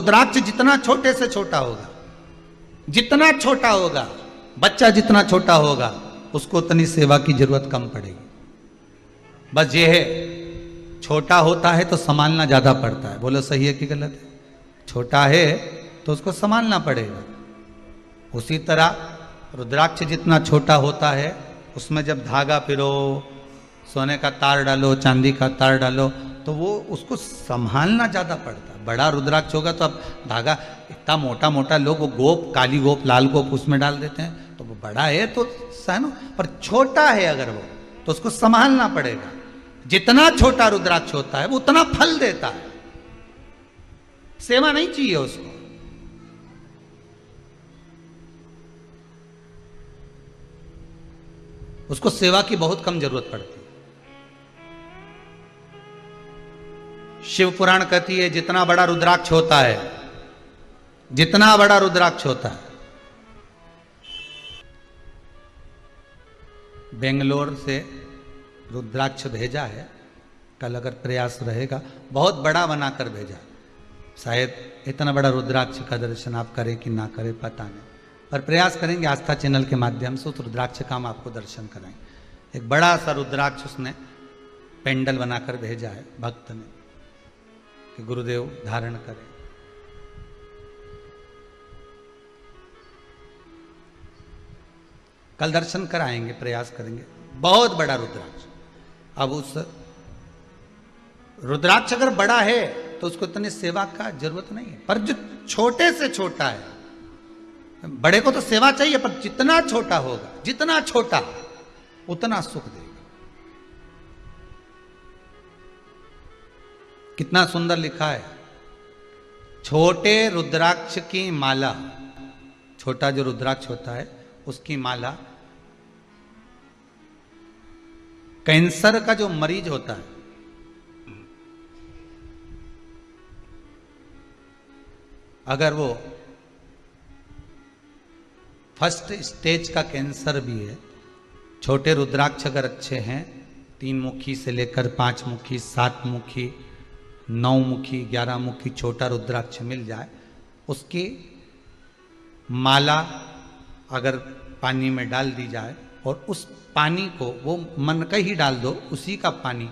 रुद्राक्ष जितना छोटे से छोटा होगा, जितना छोटा होगा, बच्चा जितना छोटा होगा, उसको उतनी सेवा की जरूरत कम पड़ेगी। बस ये है, छोटा होता है तो संभालना ज्यादा पड़ता है। बोलो सही है कि गलत है? छोटा है तो उसको संभालना पड़ेगा। उसी तरह रुद्राक्ष जितना छोटा होता है, उसमें जब धागा पिरो, सोने का तार डालो, चांदी का तार डालो, तो वो उसको संभालना ज्यादा पड़ता है। बड़ा रुद्राक्ष होगा तो अब धागा इतना मोटा मोटा, लोग वो गोप, काली गोप, लाल गोप उसमें डाल देते हैं, तो वो बड़ा है तो सहनो, पर छोटा है अगर वो, तो उसको संभालना पड़ेगा। जितना छोटा रुद्राक्ष होता है वो उतना फल देता है। सेवा नहीं चाहिए उसको। उसको सेवा की बहुत कम जरूरत पड़ती है। शिव पुराण कहती है जितना बड़ा रुद्राक्ष होता है, जितना बड़ा रुद्राक्ष होता है, बेंगलोर से रुद्राक्ष भेजा है, कल अगर प्रयास रहेगा, बहुत बड़ा बनाकर भेजा। शायद इतना बड़ा रुद्राक्ष का दर्शन आप करें कि ना करें पता नहीं, पर प्रयास करेंगे आस्था चैनल के माध्यम से उस रुद्राक्ष का हम आपको दर्शन कराएंगे। एक बड़ा सा रुद्राक्ष उसने पेंडल बनाकर भेजा है भक्त ने कि गुरुदेव धारण करें। कल दर्शन कराएंगे, प्रयास करेंगे। बहुत बड़ा रुद्राक्ष। अब उस रुद्राक्ष अगर बड़ा है तो उसको इतनी सेवा का जरूरत नहीं है, पर जो छोटे से छोटा है, बड़े को तो सेवा चाहिए, पर जितना छोटा होगा, जितना छोटा उतना सुख देगा। कितना सुंदर लिखा है, छोटे रुद्राक्ष की माला, छोटा जो रुद्राक्ष होता है उसकी माला, कैंसर का जो मरीज होता है, अगर वो फर्स्ट स्टेज का कैंसर भी है, छोटे रुद्राक्ष अगर अच्छे हैं, 3 मुखी से लेकर 5 मुखी, 7 मुखी, 9 मुखी, 11 मुखी छोटा रुद्राक्ष मिल जाए, उसकी माला अगर पानी में डाल दी जाए और उस पानी को वो मन का ही डाल दो, उसी का पानी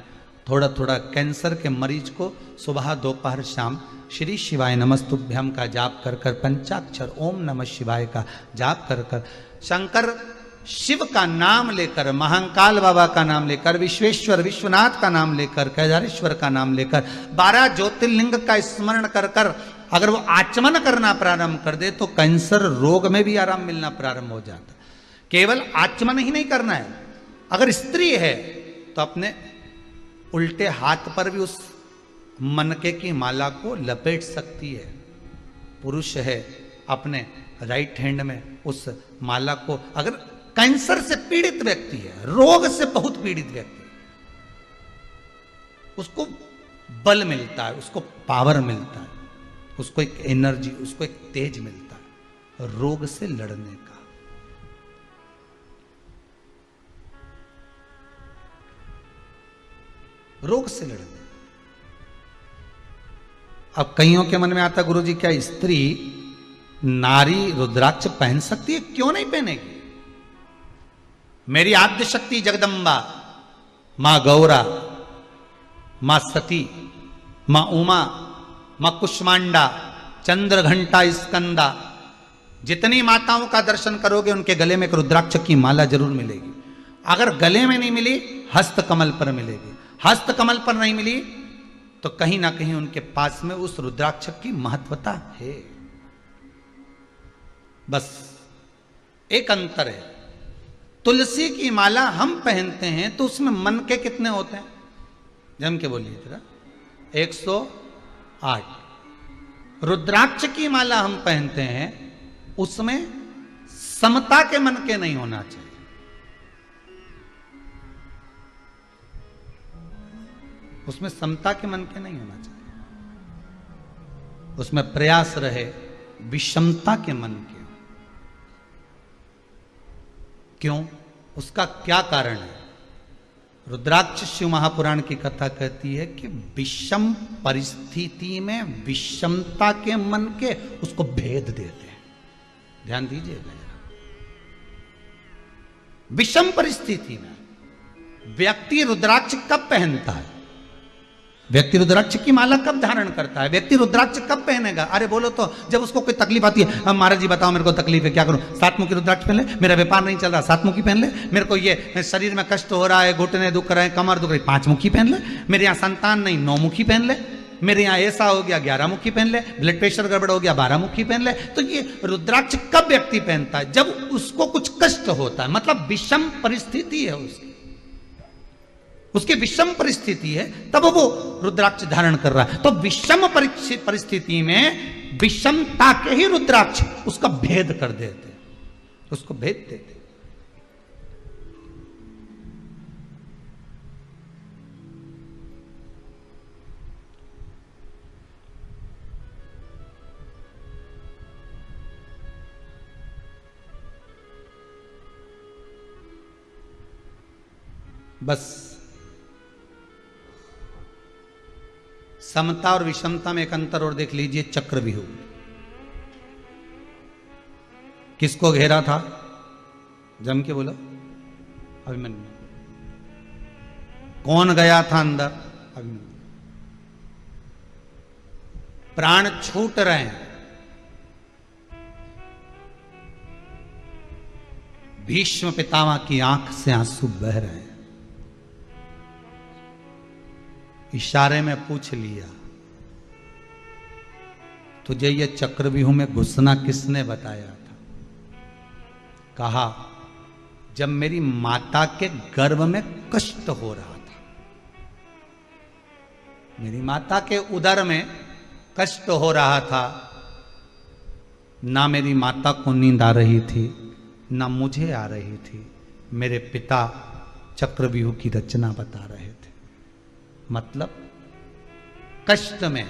थोड़ा थोड़ा कैंसर के मरीज को सुबह दोपहर शाम श्री शिवाय नमस्तुभ्यम का जाप कर कर, पंचाक्षर ओम नमः शिवाय का जाप कर कर, शंकर शिव का नाम लेकर, महाकाल बाबा का नाम लेकर, विश्वेश्वर विश्वनाथ का नाम लेकर, केदारेश्वर का नाम लेकर, 12 ज्योतिर्लिंग का स्मरण कर कर अगर वो आचमन करना प्रारंभ कर दे तो कैंसर रोग में भी आराम मिलना प्रारंभ हो जाता। केवल आचमन ही नहीं करना है, अगर स्त्री है तो अपने उल्टे हाथ पर भी उस मनके की माला को लपेट सकती है। पुरुष है अपने राइट हैंड में उस माला को, अगर कैंसर से पीड़ित व्यक्ति है, रोग से बहुत पीड़ित व्यक्ति, उसको बल मिलता है, उसको पावर मिलता है, उसको एक एनर्जी, उसको एक तेज मिलता है रोग से लड़ने का। रोग से लड़ने। अब कईयों के मन में आता, गुरुजी क्या स्त्री नारी रुद्राक्ष पहन सकती है? क्यों नहीं पहनेगी? मेरी आद्य शक्ति जगदम्बा, मां गौरा, मां सती, मां उमा, मां कुष्मांडा, चंद्र घंटा स्कंदा, जितनी माताओं का दर्शन करोगे उनके गले में एक रुद्राक्ष की माला जरूर मिलेगी। अगर गले में नहीं मिली, हस्त कमल पर मिलेगी। हस्त कमल पर नहीं मिली तो कहीं ना कहीं उनके पास में उस रुद्राक्ष की महत्वता है। बस एक अंतर है, तुलसी की माला हम पहनते हैं तो उसमें मन के कितने होते हैं? जम के बोलिए जरा। 108। रुद्राक्ष की माला हम पहनते हैं, उसमें समता के मन के नहीं होना चाहिए। उसमें समता के मन के नहीं होना चाहिए, उसमें प्रयास रहे विषमता के मन के। क्यों? उसका क्या कारण है? रुद्राक्ष शिव महापुराण की कथा कहती है कि विषम परिस्थिति में विषमता के मन के उसको भेद देते हैं। ध्यान दीजिएगा, विषम परिस्थिति में व्यक्ति रुद्राक्ष कब पहनता है, व्यक्ति रुद्राक्ष की माला कब धारण करता है, व्यक्ति रुद्राक्ष कब पहनेगा? अरे बोलो तो जब उसको कोई तकलीफ आती है, अब महाराज जी बताओ मेरे को तकलीफ है क्या करूं, सातमुखी रुद्राक्ष पहन ले, मेरा व्यापार नहीं चल रहा सातमुखी पहन ले, मेरे को ये शरीर में कष्ट हो रहा है, घुटने दुख रहे हैं, कमर दुख रही, पांचमुखी पहन ले, मेरे यहाँ संतान नहीं नौमुखी पहन ले, मेरे यहाँ ऐसा हो गया 11मुखी पहन ले, ब्लड प्रेशर गड़बड़ हो गया 12मुखी पहन ले। तो ये रुद्राक्ष कब व्यक्ति पहनता है? जब उसको कुछ कष्ट होता है, मतलब विषम परिस्थिति है उसकी विषम परिस्थिति है, तब वो रुद्राक्ष धारण कर रहा है। तो विषम परिस्थिति में विषमता के ही रुद्राक्ष उसका भेद कर देते, उसको भेद देते। बस समता और विषमता में एक अंतर और देख लीजिए। चक्रव्यूह किसको घेरा था? जम के बोलो, अभिमन्यु। कौन गया था अंदर? अभिमन्यु। प्राण छूट रहे हैं, भीष्म पितामह की आंख से आंसू बह रहे हैं। इशारे में पूछ लिया, तुझे ये चक्रव्यूह में घुसना किसने बताया था? कहा, जब मेरी माता के गर्भ में कष्ट हो रहा था, मेरी माता के उदर में कष्ट हो रहा था, ना मेरी माता को नींद आ रही थी ना मुझे आ रही थी। मेरे पिता चक्रव्यूह की रचना बता रहे थे। मतलब कष्ट में,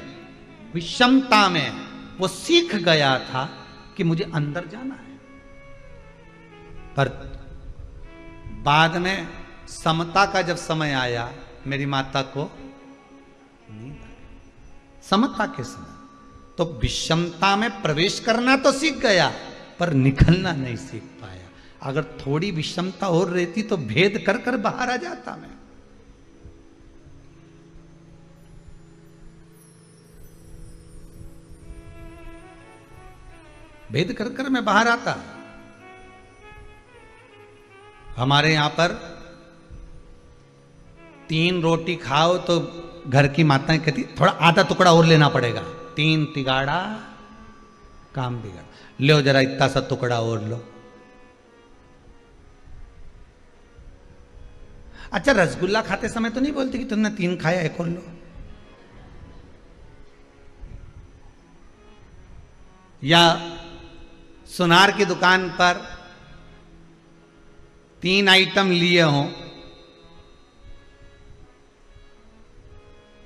विषमता में वो सीख गया था कि मुझे अंदर जाना है। पर बाद में समता का जब समय आया, मेरी माता को नींद आई। समता के समय तो विषमता में प्रवेश करना तो सीख गया, पर निकलना नहीं सीख पाया। अगर थोड़ी विषमता और रहती तो भेद कर कर बाहर आ जाता मैं। भेद कर कर मैं बाहर आता। हमारे यहां पर 3 रोटी खाओ तो घर की माताएं कहती थोड़ा आधा टुकड़ा और लेना पड़ेगा, 3 तिगाड़ा काम बिगड़, लो जरा इतना सा टुकड़ा और लो। अच्छा, रसगुल्ला खाते समय तो नहीं बोलती कि तुमने 3 खाया, एक और लो। या सुनार की दुकान पर 3 आइटम लिए हों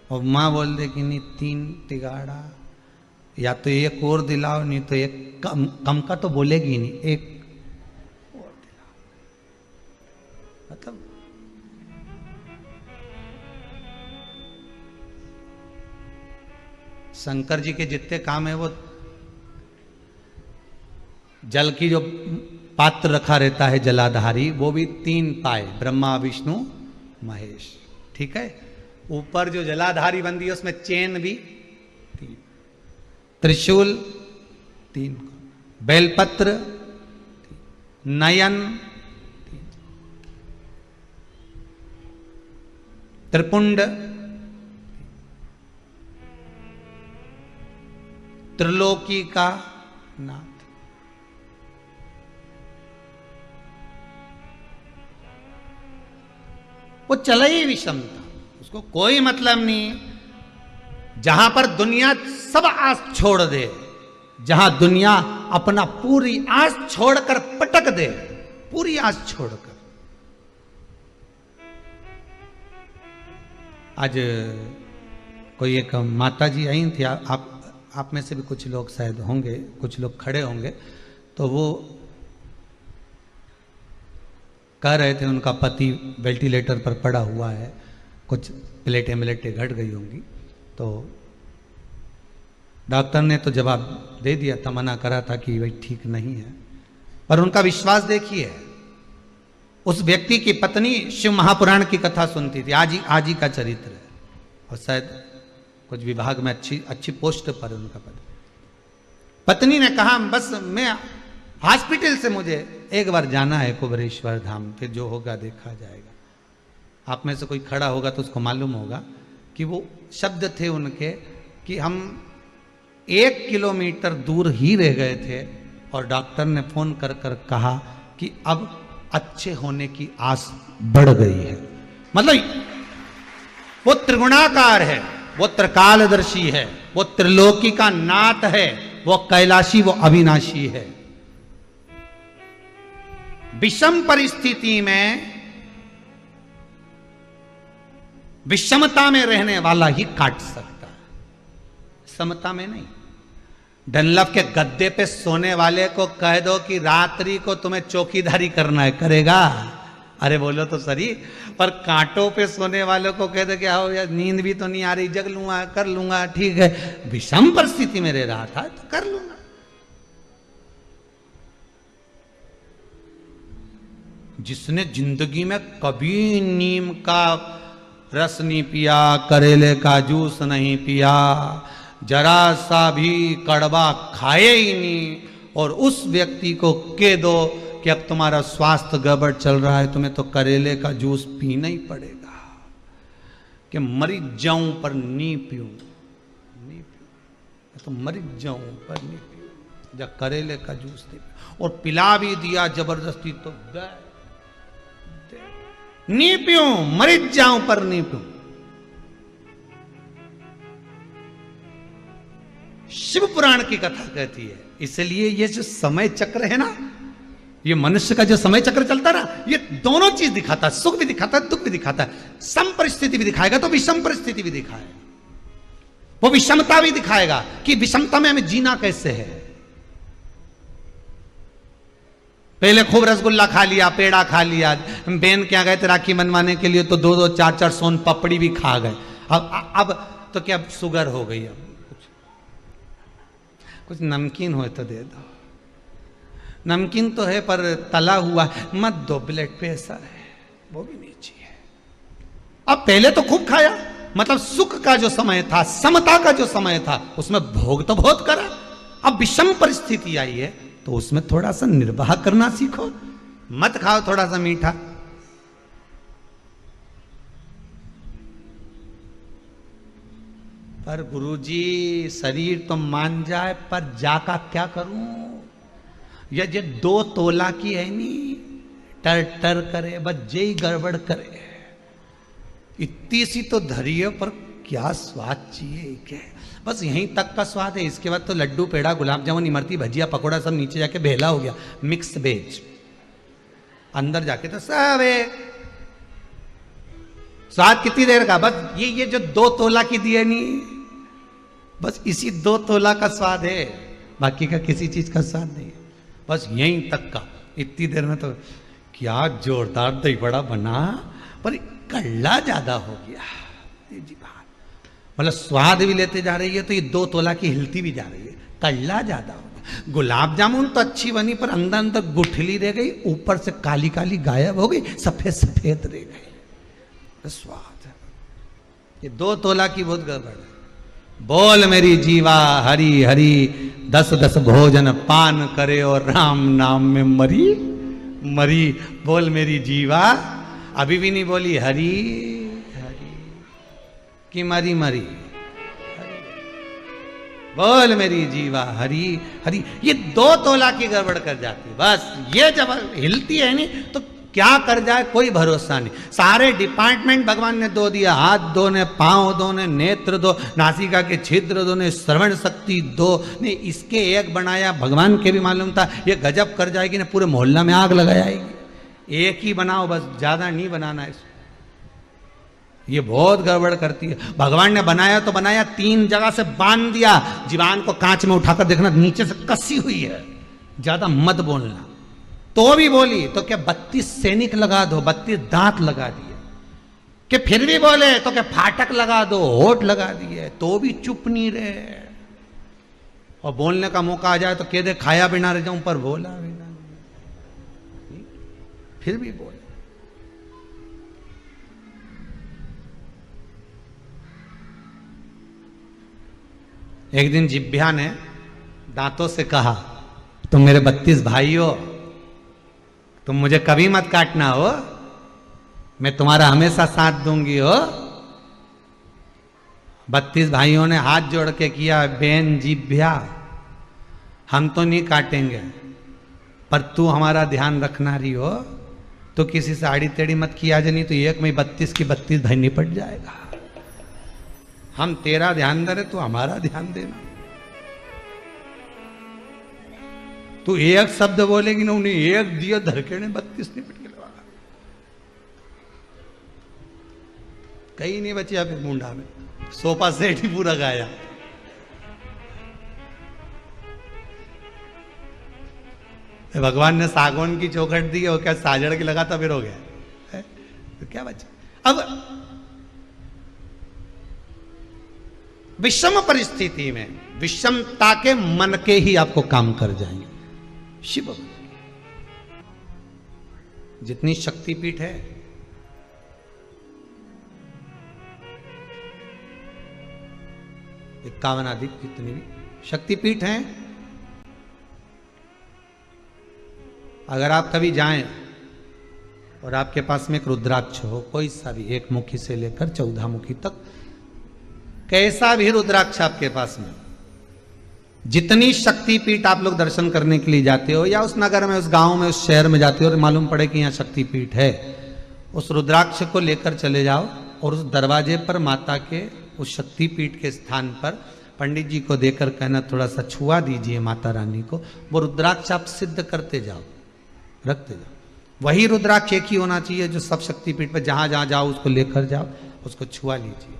और मां बोल दे कि नहीं 3 तिगाड़ा, या तो एक और दिलाओ, नहीं तो एक कम का तो बोलेगी नहीं, एक और दिलाओ। मतलब शंकर जी के जितने काम है, वो जल की जो पात्र रखा रहता है जलाधारी, वो भी 3 पाए, ब्रह्मा विष्णु महेश। ठीक है, ऊपर जो जलाधारी बंदी है उसमें चेन भी 3, त्रिशूल 3, बेलपत्र 3, नयन 3, त्रिपुंड, त्रिलोकी का नाथ। वो चला ही विषमता, उसको कोई मतलब नहीं। जहां पर दुनिया सब आस छोड़ दे, जहां दुनिया अपना पूरी आस छोड़कर पटक दे, पूरी आस छोड़कर। आज कोई एक माता जी आई थी, आप में से भी कुछ लोग शायद होंगे, कुछ लोग खड़े होंगे, तो वो कह रहे थे उनका पति वेंटिलेटर पर पड़ा हुआ है, कुछ प्लेटें मिलेटें घट गई होंगी। तो डॉक्टर ने तो जवाब दे दिया था, मना करा था कि भाई ठीक नहीं है, पर उनका विश्वास देखिए। उस व्यक्ति की पत्नी शिव महापुराण की कथा सुनती थी, आज ही का चरित्र है, और शायद कुछ विभाग में अच्छी पोस्ट पर उनका पद। पत्नी ने कहा बस मैं हॉस्पिटल से मुझे एक बार जाना है कुबेरेश्वर धाम, फिर जो होगा देखा जाएगा। आप में से कोई खड़ा होगा तो उसको मालूम होगा कि वो शब्द थे उनके कि हम 1 किलोमीटर दूर ही रह गए थे और डॉक्टर ने फोन कर कर कहा कि अब अच्छे होने की आस बढ़ गई है। मतलब वो त्रिगुणाकार है, वो त्रिकालदर्शी है, वो त्रिलोकी का नाथ है, वो कैलाशी, वो अविनाशी है। विषम परिस्थिति में विषमता में रहने वाला ही काट सकता है, समता में नहीं। डनलप के गद्दे पे सोने वाले को कह दो कि रात्रि को तुम्हें चौकीदारी करना है, करेगा? अरे बोलो तो सही। पर कांटों पे सोने वालों को कह दो कि आओ यार नींद भी तो नहीं आ रही, जग लूंगा, कर लूंगा, ठीक है। विषम परिस्थिति में रह रहा था तो कर लूंगा। जिसने जिंदगी में कभी नीम का रस नहीं पिया, करेले का जूस नहीं पिया, जरा सा भी कड़वा खाए ही नहीं, और उस व्यक्ति को कह दो कि अब तुम्हारा स्वास्थ्य गड़बड़ चल रहा है, तुम्हें तो करेले का जूस पीना ही पड़ेगा, कि मरी जाऊं पर नहीं पीऊं, तो मरी जाऊं पर नहीं पीऊं, जब करेले का जूस दे और पिला भी दिया जबरदस्ती तो दे नहीं पीऊं, मरी जाऊं पर नहीं पीऊं। शिव पुराण की कथा कहती है। इसलिए ये जो समय चक्र है ना, ये मनुष्य का जो समय चक्र चलता है ना, ये दोनों चीज दिखाता है, सुख भी दिखाता है, दुख भी दिखाता है। सम परिस्थिति भी दिखाएगा तो विषम परिस्थिति भी दिखाएगा, वो विषमता भी दिखाएगा कि विषमता में हमें जीना कैसे है। पहले खूब रसगुल्ला खा लिया, पेड़ा खा लिया, बहन क्या गए थे राखी बनवाने के लिए तो 2-2 4-4 सोन पपड़ी भी खा गए। अब तो क्या शुगर हो गई, अब कुछ नमकीन हो तो दे दो। नमकीन तो है पर तला हुआ मत दो, ब्लड प्रेशर है, वो भी नहीं चाहिए। अब पहले तो खूब खाया, मतलब सुख का जो समय था, समता का जो समय था, उसमें भोग तो बहुत करा। अब विषम परिस्थिति आई है तो उसमें थोड़ा सा निर्वाह करना सीखो, मत खाओ थोड़ा सा मीठा। पर गुरुजी शरीर तो मान जाए, पर जाका क्या करूं? ये 2 तोला की है नी, टर टर करे, बस जय गड़बड़ करे। इतनी सी तो धरिए, पर क्या स्वाद चाहिए क्या? बस यहीं तक का स्वाद है। इसके बाद तो लड्डू, पेड़ा, गुलाब जामुन, इमरती, भजिया, पकोड़ा सब नीचे जाके भेला हो गया, मिक्स वेज। अंदर जाके तो सब एक स्वाद कितनी देर का? बस ये जो 2 तोला की दिए नहीं, बस इसी 2 तोला का स्वाद है, बाकी का किसी चीज का स्वाद नहीं है। बस यहीं तक का। इतनी देर में तो क्या जोरदार दही बड़ा बना, पर कल्ला ज्यादा हो गया जी बात। मतलब स्वाद भी लेते जा रही है तो ये 2 तोला की हिलती भी जा रही है, कल्ला ज्यादा हो गया। गुलाब जामुन तो अच्छी बनी पर अंदर अंदर गुठली रह गई, ऊपर से काली काली गायब हो गई, सफेद सफेद रह गई। स्वाद ये 2 तोला की बहुत गड़बड़ है। बोल मेरी जीवा हरि हरि, 10-10 भोजन पान करे और राम नाम में मरी मरी। बोल मेरी जीवा, अभी भी नहीं बोली हरि हरि कि मरी मरी। बोल मेरी जीवा हरि हरि, ये 2 तोला की गड़बड़ कर जाती। बस ये जब हिलती है नहीं तो क्या कर जाए कोई भरोसा नहीं। सारे डिपार्टमेंट भगवान ने दो दिया, हाथ 2 ने, पांव 2 ने, नेत्र 2, नासिका के छिद्र 2 ने, श्रवण शक्ति 2 ने, इसके 1 बनाया। भगवान के भी मालूम था ये गजब कर जाएगी ना, पूरे मोहल्ला में आग लगा जाएगी। 1 ही बनाओ बस, ज्यादा नहीं बनाना इसको, ये बहुत गड़बड़ करती है। भगवान ने बनाया तो बनाया, 3 जगह से बांध दिया। जीवान को कांच में उठाकर देखना, नीचे से कसी हुई है, ज्यादा मत बोलना। तो भी बोली तो क्या 32 सैनिक लगा दो, 32 दांत लगा दिए। कि फिर भी बोले तो क्या फाटक लगा दो, होठ लगा दिए, तो भी चुप नहीं रहे। और बोलने का मौका आ जाए तो कह दे खाया बिना रह जाऊं, पर बोला बिना नहीं। फिर भी बोले। एक दिन जिभ्या ने दांतों से कहा, तुम मेरे 32 भाई हो, तुम मुझे कभी मत काटना हो, मैं तुम्हारा हमेशा साथ दूंगी हो। 32 भाइयों ने हाथ जोड़ के किया, बेन जिभ्या हम तो नहीं काटेंगे, पर तू हमारा ध्यान रखना रही हो, तो किसी से आड़ी टेढ़ी मत किया जाए, नहीं तो एक में 32 की 32 भाई निपट जाएगा। हम तेरा ध्यान दे रहे, तू हमारा ध्यान देना। तू एक शब्द बोलेगी ना, उन्हें एक दिया धरके ने 32 निपट के लगा। कहीं नहीं बची आप मुंडा में, सोफा सेट ही पूरा गाया। भगवान ने सागौन की चौखट दी और क्या साजड़ के लगा था, फिर हो गया है? तो क्या बचा। अब विषम परिस्थिति में विषमता के मन के ही आपको काम कर जाएंगे। शिव जितनी शक्तिपीठ है, इक्यावन आदि जितनी भी शक्तिपीठ हैं, अगर आप कभी जाएं और आपके पास में एक रुद्राक्ष हो, कोई सा भी, एक मुखी से लेकर 14 मुखी तक, कैसा भी रुद्राक्ष आपके पास में, जितनी शक्तिपीठ आप लोग दर्शन करने के लिए जाते हो, या उस नगर में, उस गांव में, उस शहर में जाते हो और मालूम पड़े कि यहाँ शक्तिपीठ है, उस रुद्राक्ष को लेकर चले जाओ और उस दरवाजे पर माता के उस शक्तिपीठ के स्थान पर पंडित जी को देकर कहना, थोड़ा सा छुआ दीजिए माता रानी को। वो रुद्राक्ष आप सिद्ध करते जाओ, रखते जाओ। वही रुद्राक्ष एक ही होना चाहिए जो सब शक्तिपीठ पर जहां जहां जाओ उसको लेकर जाओ, उसको छुआ लीजिए।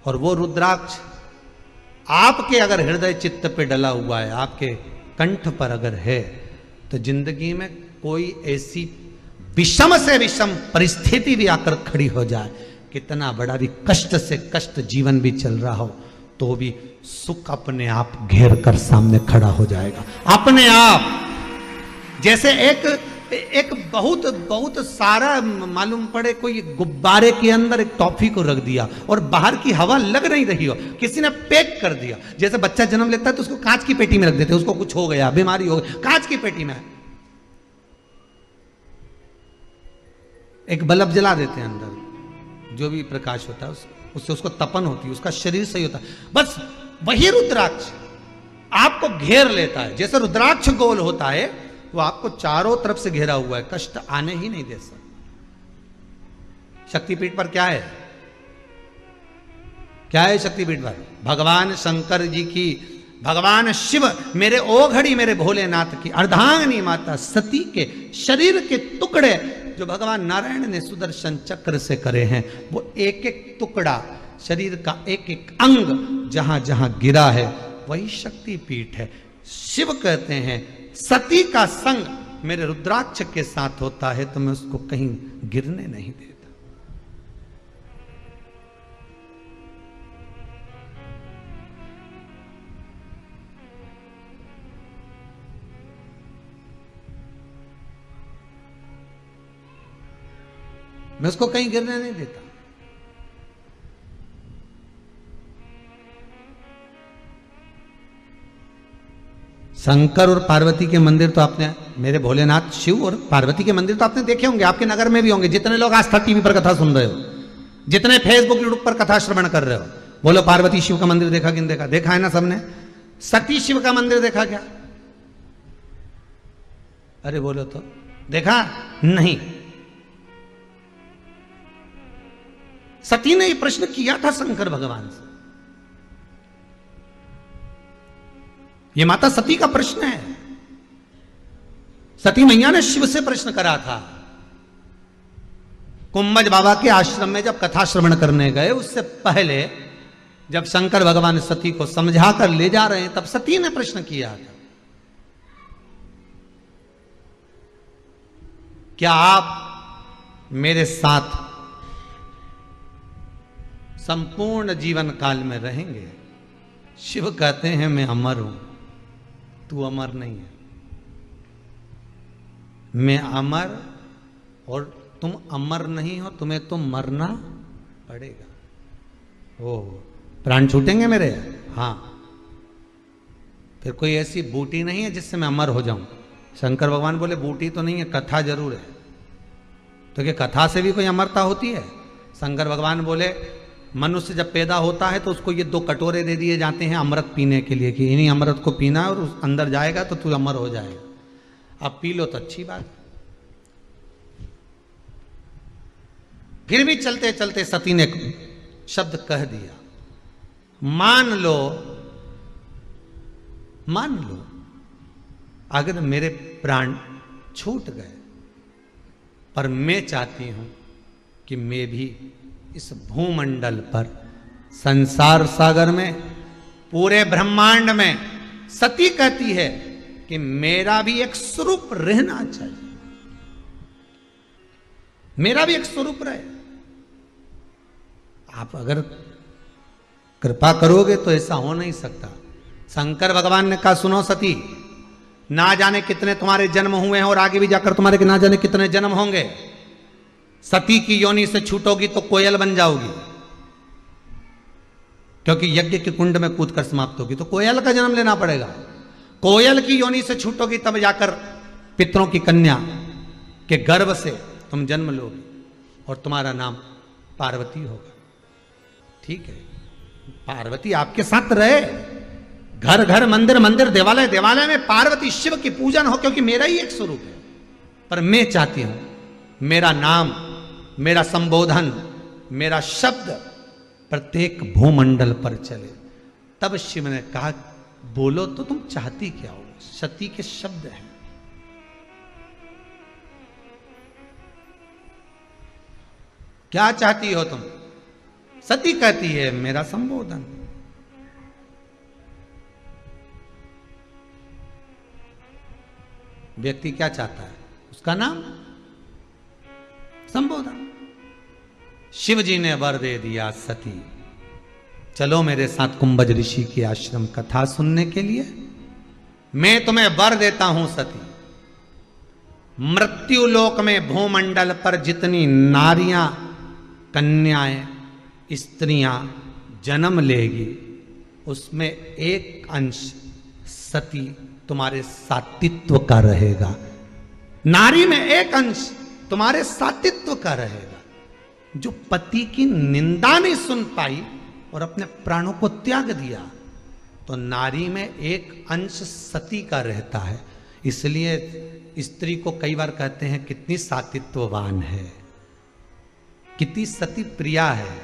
और वो रुद्राक्ष आपके अगर हृदय चित्त पे डला हुआ है, आपके कंठ पर अगर है, तो जिंदगी में कोई ऐसी विषम से विषम परिस्थिति भी आकर खड़ी हो जाए, कितना बड़ा भी कष्ट से कष्ट जीवन भी चल रहा हो, तो भी सुख अपने आप घेर कर सामने खड़ा हो जाएगा अपने आप। जैसे एक बहुत बहुत सारा मालूम पड़े कोई गुब्बारे के अंदर एक टॉफी को रख दिया और बाहर की हवा लग नहीं रही हो, किसी ने पैक कर दिया। जैसे बच्चा जन्म लेता है तो उसको कांच की पेटी में रख देते हैं, उसको कुछ हो गया, बीमारी हो गई, कांच की पेटी में एक बल्ब जला देते हैं, अंदर जो भी प्रकाश होता है उससे उसको तपन होती है, उसका शरीर सही होता है। बस वही रुद्राक्ष आपको घेर लेता है। जैसे रुद्राक्ष गोल होता है, वो आपको चारों तरफ से घेरा हुआ है, कष्ट आने ही नहीं दे सकता। शक्तिपीठ पर क्या है, क्या है शक्तिपीठ पर? भगवान शंकर जी की, भगवान शिव, मेरे ओघड़ी मेरे भोलेनाथ की अर्धांगिनी माता सती के शरीर के टुकड़े जो भगवान नारायण ने सुदर्शन चक्र से करे हैं, वो एक एक टुकड़ा शरीर का, एक एक अंग जहां जहां गिरा है, वही शक्तिपीठ है। शिव कहते हैं सती का संग मेरे रुद्राक्ष के साथ होता है तो मैं उसको कहीं गिरने नहीं देता। मैं उसको कहीं गिरने नहीं देता। शंकर और पार्वती के मंदिर तो आपने, मेरे भोलेनाथ शिव और पार्वती के मंदिर तो आपने देखे होंगे, आपके नगर में भी होंगे। जितने लोग आस्था टीवी पर कथा सुन रहे हो, जितने फेसबुक यूट्यूब पर कथा श्रवण कर रहे हो, बोलो पार्वती शिव का मंदिर देखा कि नहीं देखा? देखा है ना सबने। सती शिव का मंदिर देखा क्या? अरे बोलो तो, देखा नहीं? सती ने यह प्रश्न किया था शंकर भगवान से, ये माता सती का प्रश्न है। सती मैया ने शिव से प्रश्न करा था। कुंभज बाबा के आश्रम में जब कथा श्रवण करने गए, उससे पहले जब शंकर भगवान सती को समझा कर ले जा रहे हैं, तब सती ने प्रश्न किया था। क्या आप मेरे साथ संपूर्ण जीवन काल में रहेंगे? शिव कहते हैं मैं अमर हूं, तू अमर नहीं है। मैं अमर और तुम अमर नहीं हो, तुम्हें तो मरना पड़ेगा। ओ प्राण छूटेंगे मेरे? हाँ। फिर कोई ऐसी बूटी नहीं है जिससे मैं अमर हो जाऊं। शंकर भगवान बोले बूटी तो नहीं है, कथा जरूर है। तो क्या कथा से भी कोई अमरता होती है? शंकर भगवान बोले मनुष्य जब पैदा होता है तो उसको ये 2 कटोरे दे दिए जाते हैं अमृत पीने के लिए कि इन्हीं अमृत को पीना है और उस अंदर जाएगा तो तू अमर हो जाएगा। अब पी लो तो अच्छी बात। फिर भी चलते चलते सती ने शब्द कह दिया, मान लो अगर मेरे प्राण छूट गए, पर मैं चाहती हूं कि मैं भी इस भूमंडल पर, संसार सागर में, पूरे ब्रह्मांड में, सती कहती है कि मेरा भी एक स्वरूप रहना चाहिए, मेरा भी एक स्वरूप रहे। आप अगर कृपा करोगे तो ऐसा हो नहीं सकता। शंकर भगवान ने कहा सुनो सती, ना जाने कितने तुम्हारे जन्म हुए हैं और आगे भी जाकर तुम्हारे ना जाने कितने जन्म होंगे। सती की योनि से छूटोगी तो कोयल बन जाओगी, क्योंकि यज्ञ के कुंड में कूदकर समाप्त होगी तो कोयल का जन्म लेना पड़ेगा। कोयल की योनि से छूटोगी तब जाकर पितरों की कन्या के गर्भ से तुम जन्म लोगी और तुम्हारा नाम पार्वती होगा। ठीक है, पार्वती आपके साथ रहे, घर घर मंदिर मंदिर देवालय देवालय में पार्वती शिव की पूजन हो, क्योंकि मेरा ही एक स्वरूप है। पर मैं चाहती हूं मेरा नाम, मेरा संबोधन, मेरा शब्द प्रत्येक भूमंडल पर चले। तब शिव ने कहा बोलो तो तुम चाहती क्या हो? सती के शब्द हैं। क्या चाहती हो तुम? सती कहती है मेरा संबोधन। व्यक्ति क्या चाहता है? उसका नाम, संबोधन। शिव जी ने वर दे दिया सती चलो मेरे साथ कुंभज ऋषि की आश्रम कथा सुनने के लिए। मैं तुम्हें वर देता हूं सती, मृत्यु लोक में भूमंडल पर जितनी नारियां, कन्याएं, स्त्रियां जन्म लेगी उसमें एक अंश सती तुम्हारे सातित्व का रहेगा। नारी में एक अंश तुम्हारे सातित्व का रहेगा। जो पति की निंदा नहीं सुन पाई और अपने प्राणों को त्याग दिया, तो नारी में एक अंश सती का रहता है। इसलिए स्त्री को कई बार कहते हैं कितनी सातित्ववान है, कितनी सती प्रिया है।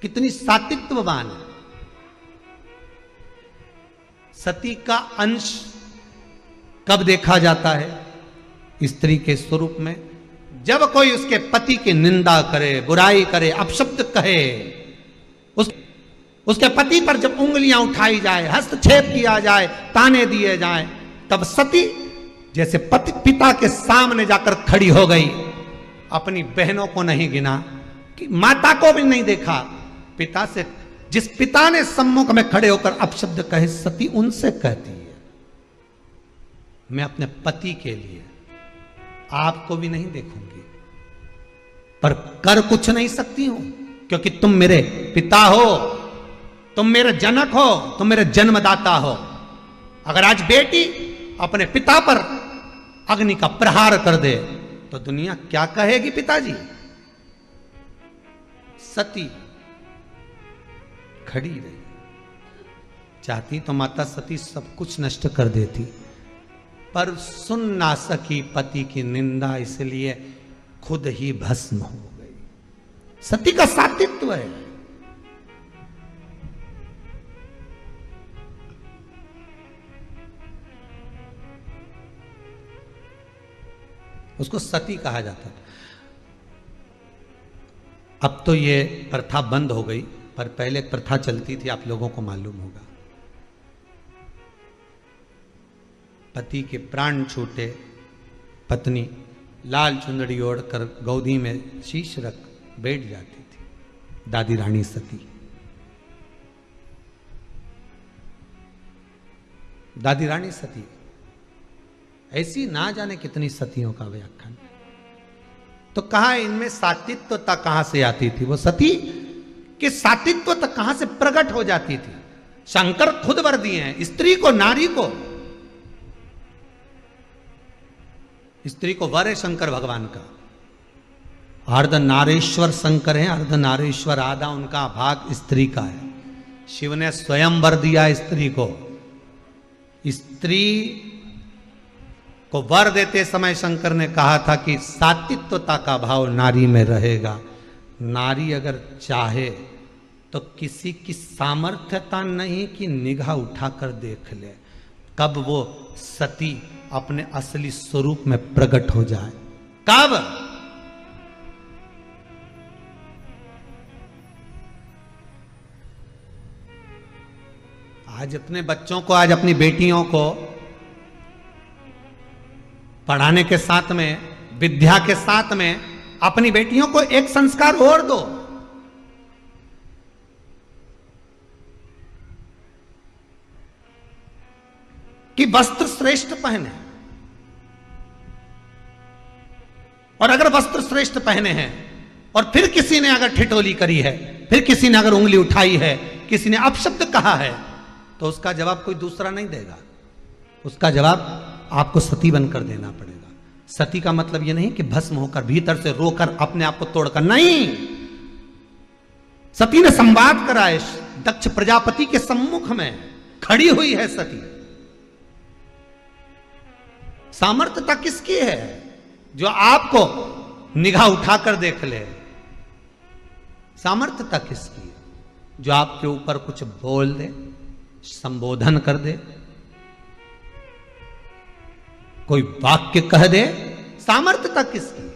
कितनी सातित्ववान है। सती का अंश कब देखा जाता है? स्त्री के स्वरूप में। जब कोई उसके पति की निंदा करे, बुराई करे, अपशब्द कहे, उसके पति पर जब उंगलियां उठाई जाए, हस्तक्षेप किया जाए, ताने दिए जाए, तब सती जैसे पिता के सामने जाकर खड़ी हो गई। अपनी बहनों को नहीं गिना, कि माता को भी नहीं देखा, पिता से, जिस पिता ने सम्मुख में खड़े होकर अपशब्द कहे, सती उनसे कहती है मैं अपने पति के लिए आपको भी नहीं देखूंगी, पर कर कुछ नहीं सकती हूं, क्योंकि तुम मेरे पिता हो, तुम मेरे जनक हो, तुम मेरे जन्मदाता हो। अगर आज बेटी अपने पिता पर अग्नि का प्रहार कर दे तो दुनिया क्या कहेगी पिताजी? सती खड़ी रही। चाहती तो माता सती सब कुछ नष्ट कर देती, पर सुन ना सकी पति की निंदा, इसलिए खुद ही भस्म हो गई। सती का सातित्व है। उसको सती कहा जाता था। अब तो ये प्रथा बंद हो गई, पर पहले प्रथा चलती थी, आप लोगों को मालूम होगा। पति के प्राण छूटे, पत्नी लाल चुंदड़ी ओढ़कर गोदी में शीश रख बैठ जाती थी, दादी रानी सती। दादी रानी सती, ऐसी ना जाने कितनी सतियों का व्याख्यान। तो कहा इनमें सातित्वता कहां से आती थी? वो सती कि सातित्वता कहां से प्रकट हो जाती थी? शंकर खुद वर दिए हैं स्त्री को, नारी को। स्त्री को वर है शंकर भगवान का। अर्ध नारेश्वर शंकर है, अर्ध नारेश्वर, आधा उनका भाग स्त्री का है। शिव ने स्वयं वर दिया स्त्री को। स्त्री को वर देते समय शंकर ने कहा था कि सातित्वता का भाव नारी में रहेगा। नारी अगर चाहे तो किसी की सामर्थ्यता नहीं कि निगाह उठाकर देख ले, कब वो सती अपने असली स्वरूप में प्रकट हो जाए। कब? आज अपने बच्चों को, आज अपनी बेटियों को पढ़ाने के साथ में, विद्या के साथ में अपनी बेटियों को एक संस्कार और दो। कि वस्त्र श्रेष्ठ पहने। और अगर वस्त्र श्रेष्ठ पहने हैं और फिर किसी ने अगर ठिठोली करी है, फिर किसी ने अगर उंगली उठाई है, किसी ने अपशब्द कहा है, तो उसका जवाब कोई दूसरा नहीं देगा। उसका जवाब आपको सती बनकर देना पड़ेगा। सती का मतलब यह नहीं कि भस्म होकर, भीतर से रोकर, अपने आप को तोड़कर, नहीं। सती ने संवाद कराए, दक्ष प्रजापति के सम्मुख में खड़ी हुई है सती। सामर्थ्यता किसकी है? जो आपको निगाह उठाकर देख ले। सामर्थ्यता किसकी है? जो आपके ऊपर कुछ बोल दे, संबोधन कर दे, कोई वाक्य कह दे। सामर्थ्यता किसकी है?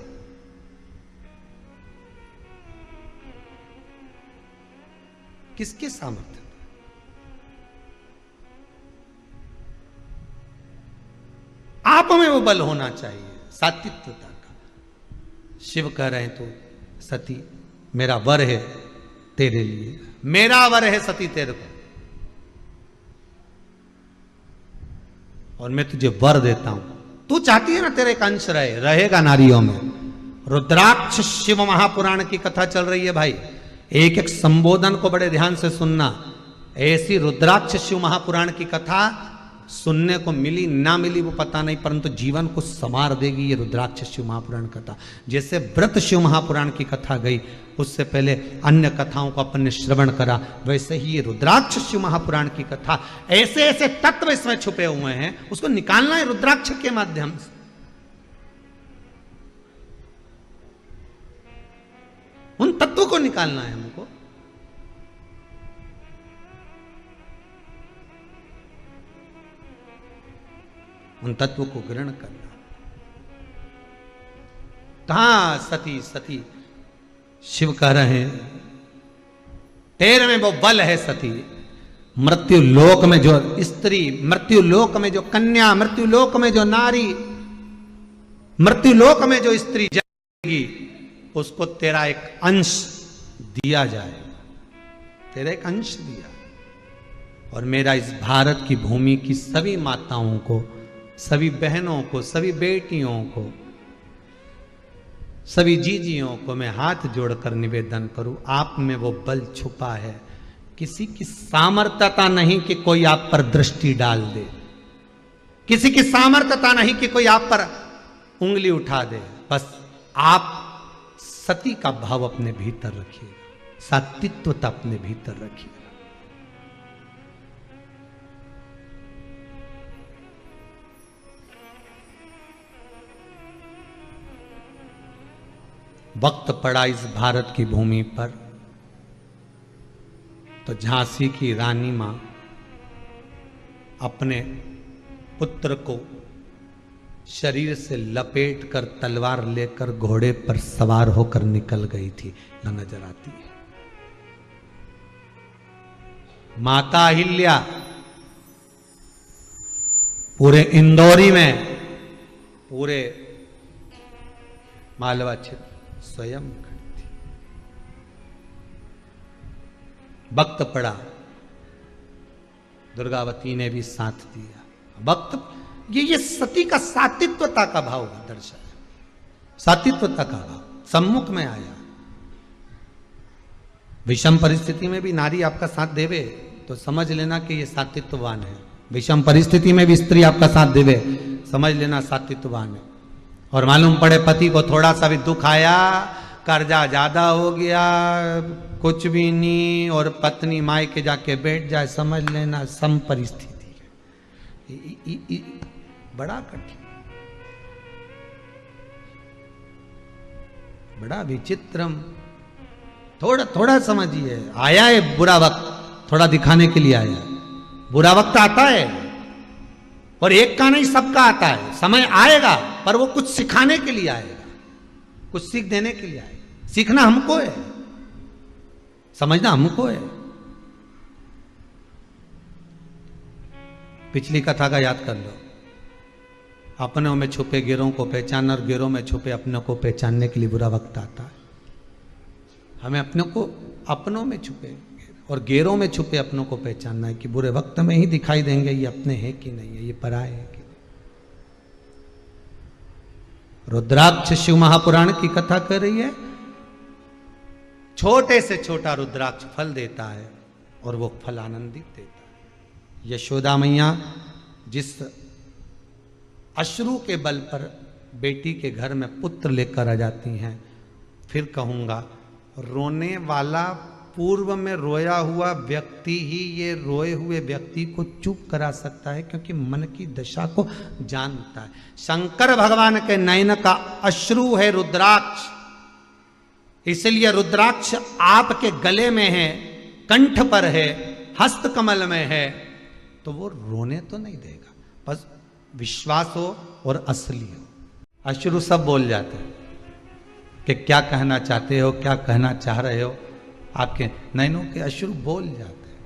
किसकी सामर्थ्य? आप में वो बल होना चाहिए, सात्विकता का। शिव कह रहे हैं तो सती मेरा वर है तेरे लिए, मेरा वर है सती तेरे को, और मैं तुझे वर देता हूं। तू चाहती है ना तेरे एक अंश रहेगा नारियों में। रुद्राक्ष शिव महापुराण की कथा चल रही है भाई, एक एक संबोधन को बड़े ध्यान से सुनना। ऐसी रुद्राक्ष शिव महापुराण की कथा सुनने को मिली ना मिली वो पता नहीं, परंतु जीवन को संवार देगी ये रुद्राक्ष शिव महापुराण कथा। जैसे व्रत शिव महापुराण की कथा गई, उससे पहले अन्य कथाओं को अपन ने श्रवण करा, वैसे ही ये रुद्राक्ष शिव महापुराण की कथा, ऐसे ऐसे तत्व इसमें छुपे हुए हैं, उसको निकालना है रुद्राक्ष के माध्यम से। उन तत्वों को निकालना है हमको। उन तत्वों को ग्रहण करना। कहां सती? सती शिव कह रहे हैं तेरे में वो बल है सती। मृत्यु लोक में जो स्त्री, मृत्यु लोक में जो कन्या, मृत्यु लोक में जो नारी, मृत्यु लोक में जो स्त्री जाएगी, उसको तेरा एक अंश दिया जाएगा, तेरा एक अंश दिया। और मेरा इस भारत की भूमि की सभी माताओं को, सभी बहनों को, सभी बेटियों को, सभी जीजियों को मैं हाथ जोड़कर निवेदन करूं, आप में वो बल छुपा है। किसी की सामर्थ्यता नहीं कि कोई आप पर दृष्टि डाल दे, किसी की सामर्थ्यता नहीं कि कोई आप पर उंगली उठा दे। बस आप सती का भाव अपने भीतर रखिएगा, सात्विकता अपने भीतर रखिएगा। वक्त पड़ा इस भारत की भूमि पर तो झांसी की रानी मां अपने पुत्र को शरीर से लपेट कर तलवार लेकर घोड़े पर सवार होकर निकल गई थी, न नजर आती है। माता अहिल्या पूरे इंदौरी में पूरे मालवा क्षेत्र स्वयं खड़ी थी। वक्त पड़ा, दुर्गावती ने भी साथ दिया। वक्त ये सती का सातित्वता का भाव दर्शाया, सातित्वता का भाव सम्मुख में आया। विषम परिस्थिति में भी नारी आपका साथ देवे तो समझ लेना कि ये सातित्ववान है। विषम परिस्थिति में भी स्त्री आपका साथ देवे, समझ लेना सातित्ववान है। और मालूम पड़े पति को थोड़ा सा भी दुख आया, कर्जा ज्यादा हो गया, कुछ भी नहीं, और पत्नी माई के जाके बैठ जाए, समझ लेना सम परिस्थिति है। बड़ा कठिन, बड़ा विचित्रम। थोड़ा थोड़ा समझिए, आया है बुरा वक्त, थोड़ा दिखाने के लिए आया। बुरा वक्त आता है और एक का नहीं सबका आता है। समय आएगा पर वो कुछ सिखाने के लिए आएगा, कुछ सीख देने के लिए आएगा। सीखना हमको है, समझना हमको है। पिछली कथा का याद कर लो, अपनों में छुपे गिरों को पहचानना और गिरों में छुपे अपनों को पहचानने के लिए बुरा वक्त आता है। हमें अपनों को अपनों में छुपे और गेरों में छुपे अपनों को पहचानना है कि बुरे वक्त में ही दिखाई देंगे ये अपने हैं कि नहीं है, ये पराए हैं कि नहीं। रुद्राक्ष शिव महापुराण की कथा कर रही है। छोटे से छोटा रुद्राक्ष फल देता है और वो फल आनंदित देता है। यशोदा मैया जिस अश्रु के बल पर बेटी के घर में पुत्र लेकर आ जाती हैं, फिर कहूंगा रोने वाला पूर्व में रोया हुआ व्यक्ति ही ये रोए हुए व्यक्ति को चुप करा सकता है, क्योंकि मन की दशा को जानता है। शंकर भगवान के नयन का अश्रु है रुद्राक्ष, इसलिए रुद्राक्ष आपके गले में है, कंठ पर है, हस्त कमल में है, तो वो रोने तो नहीं देगा, बस विश्वास हो और असली हो। अश्रु सब बोल जाते हैं कि क्या कहना चाहते हो, क्या कहना चाह रहे हो। आपके नैनों के अश्रु बोल जाते हैं।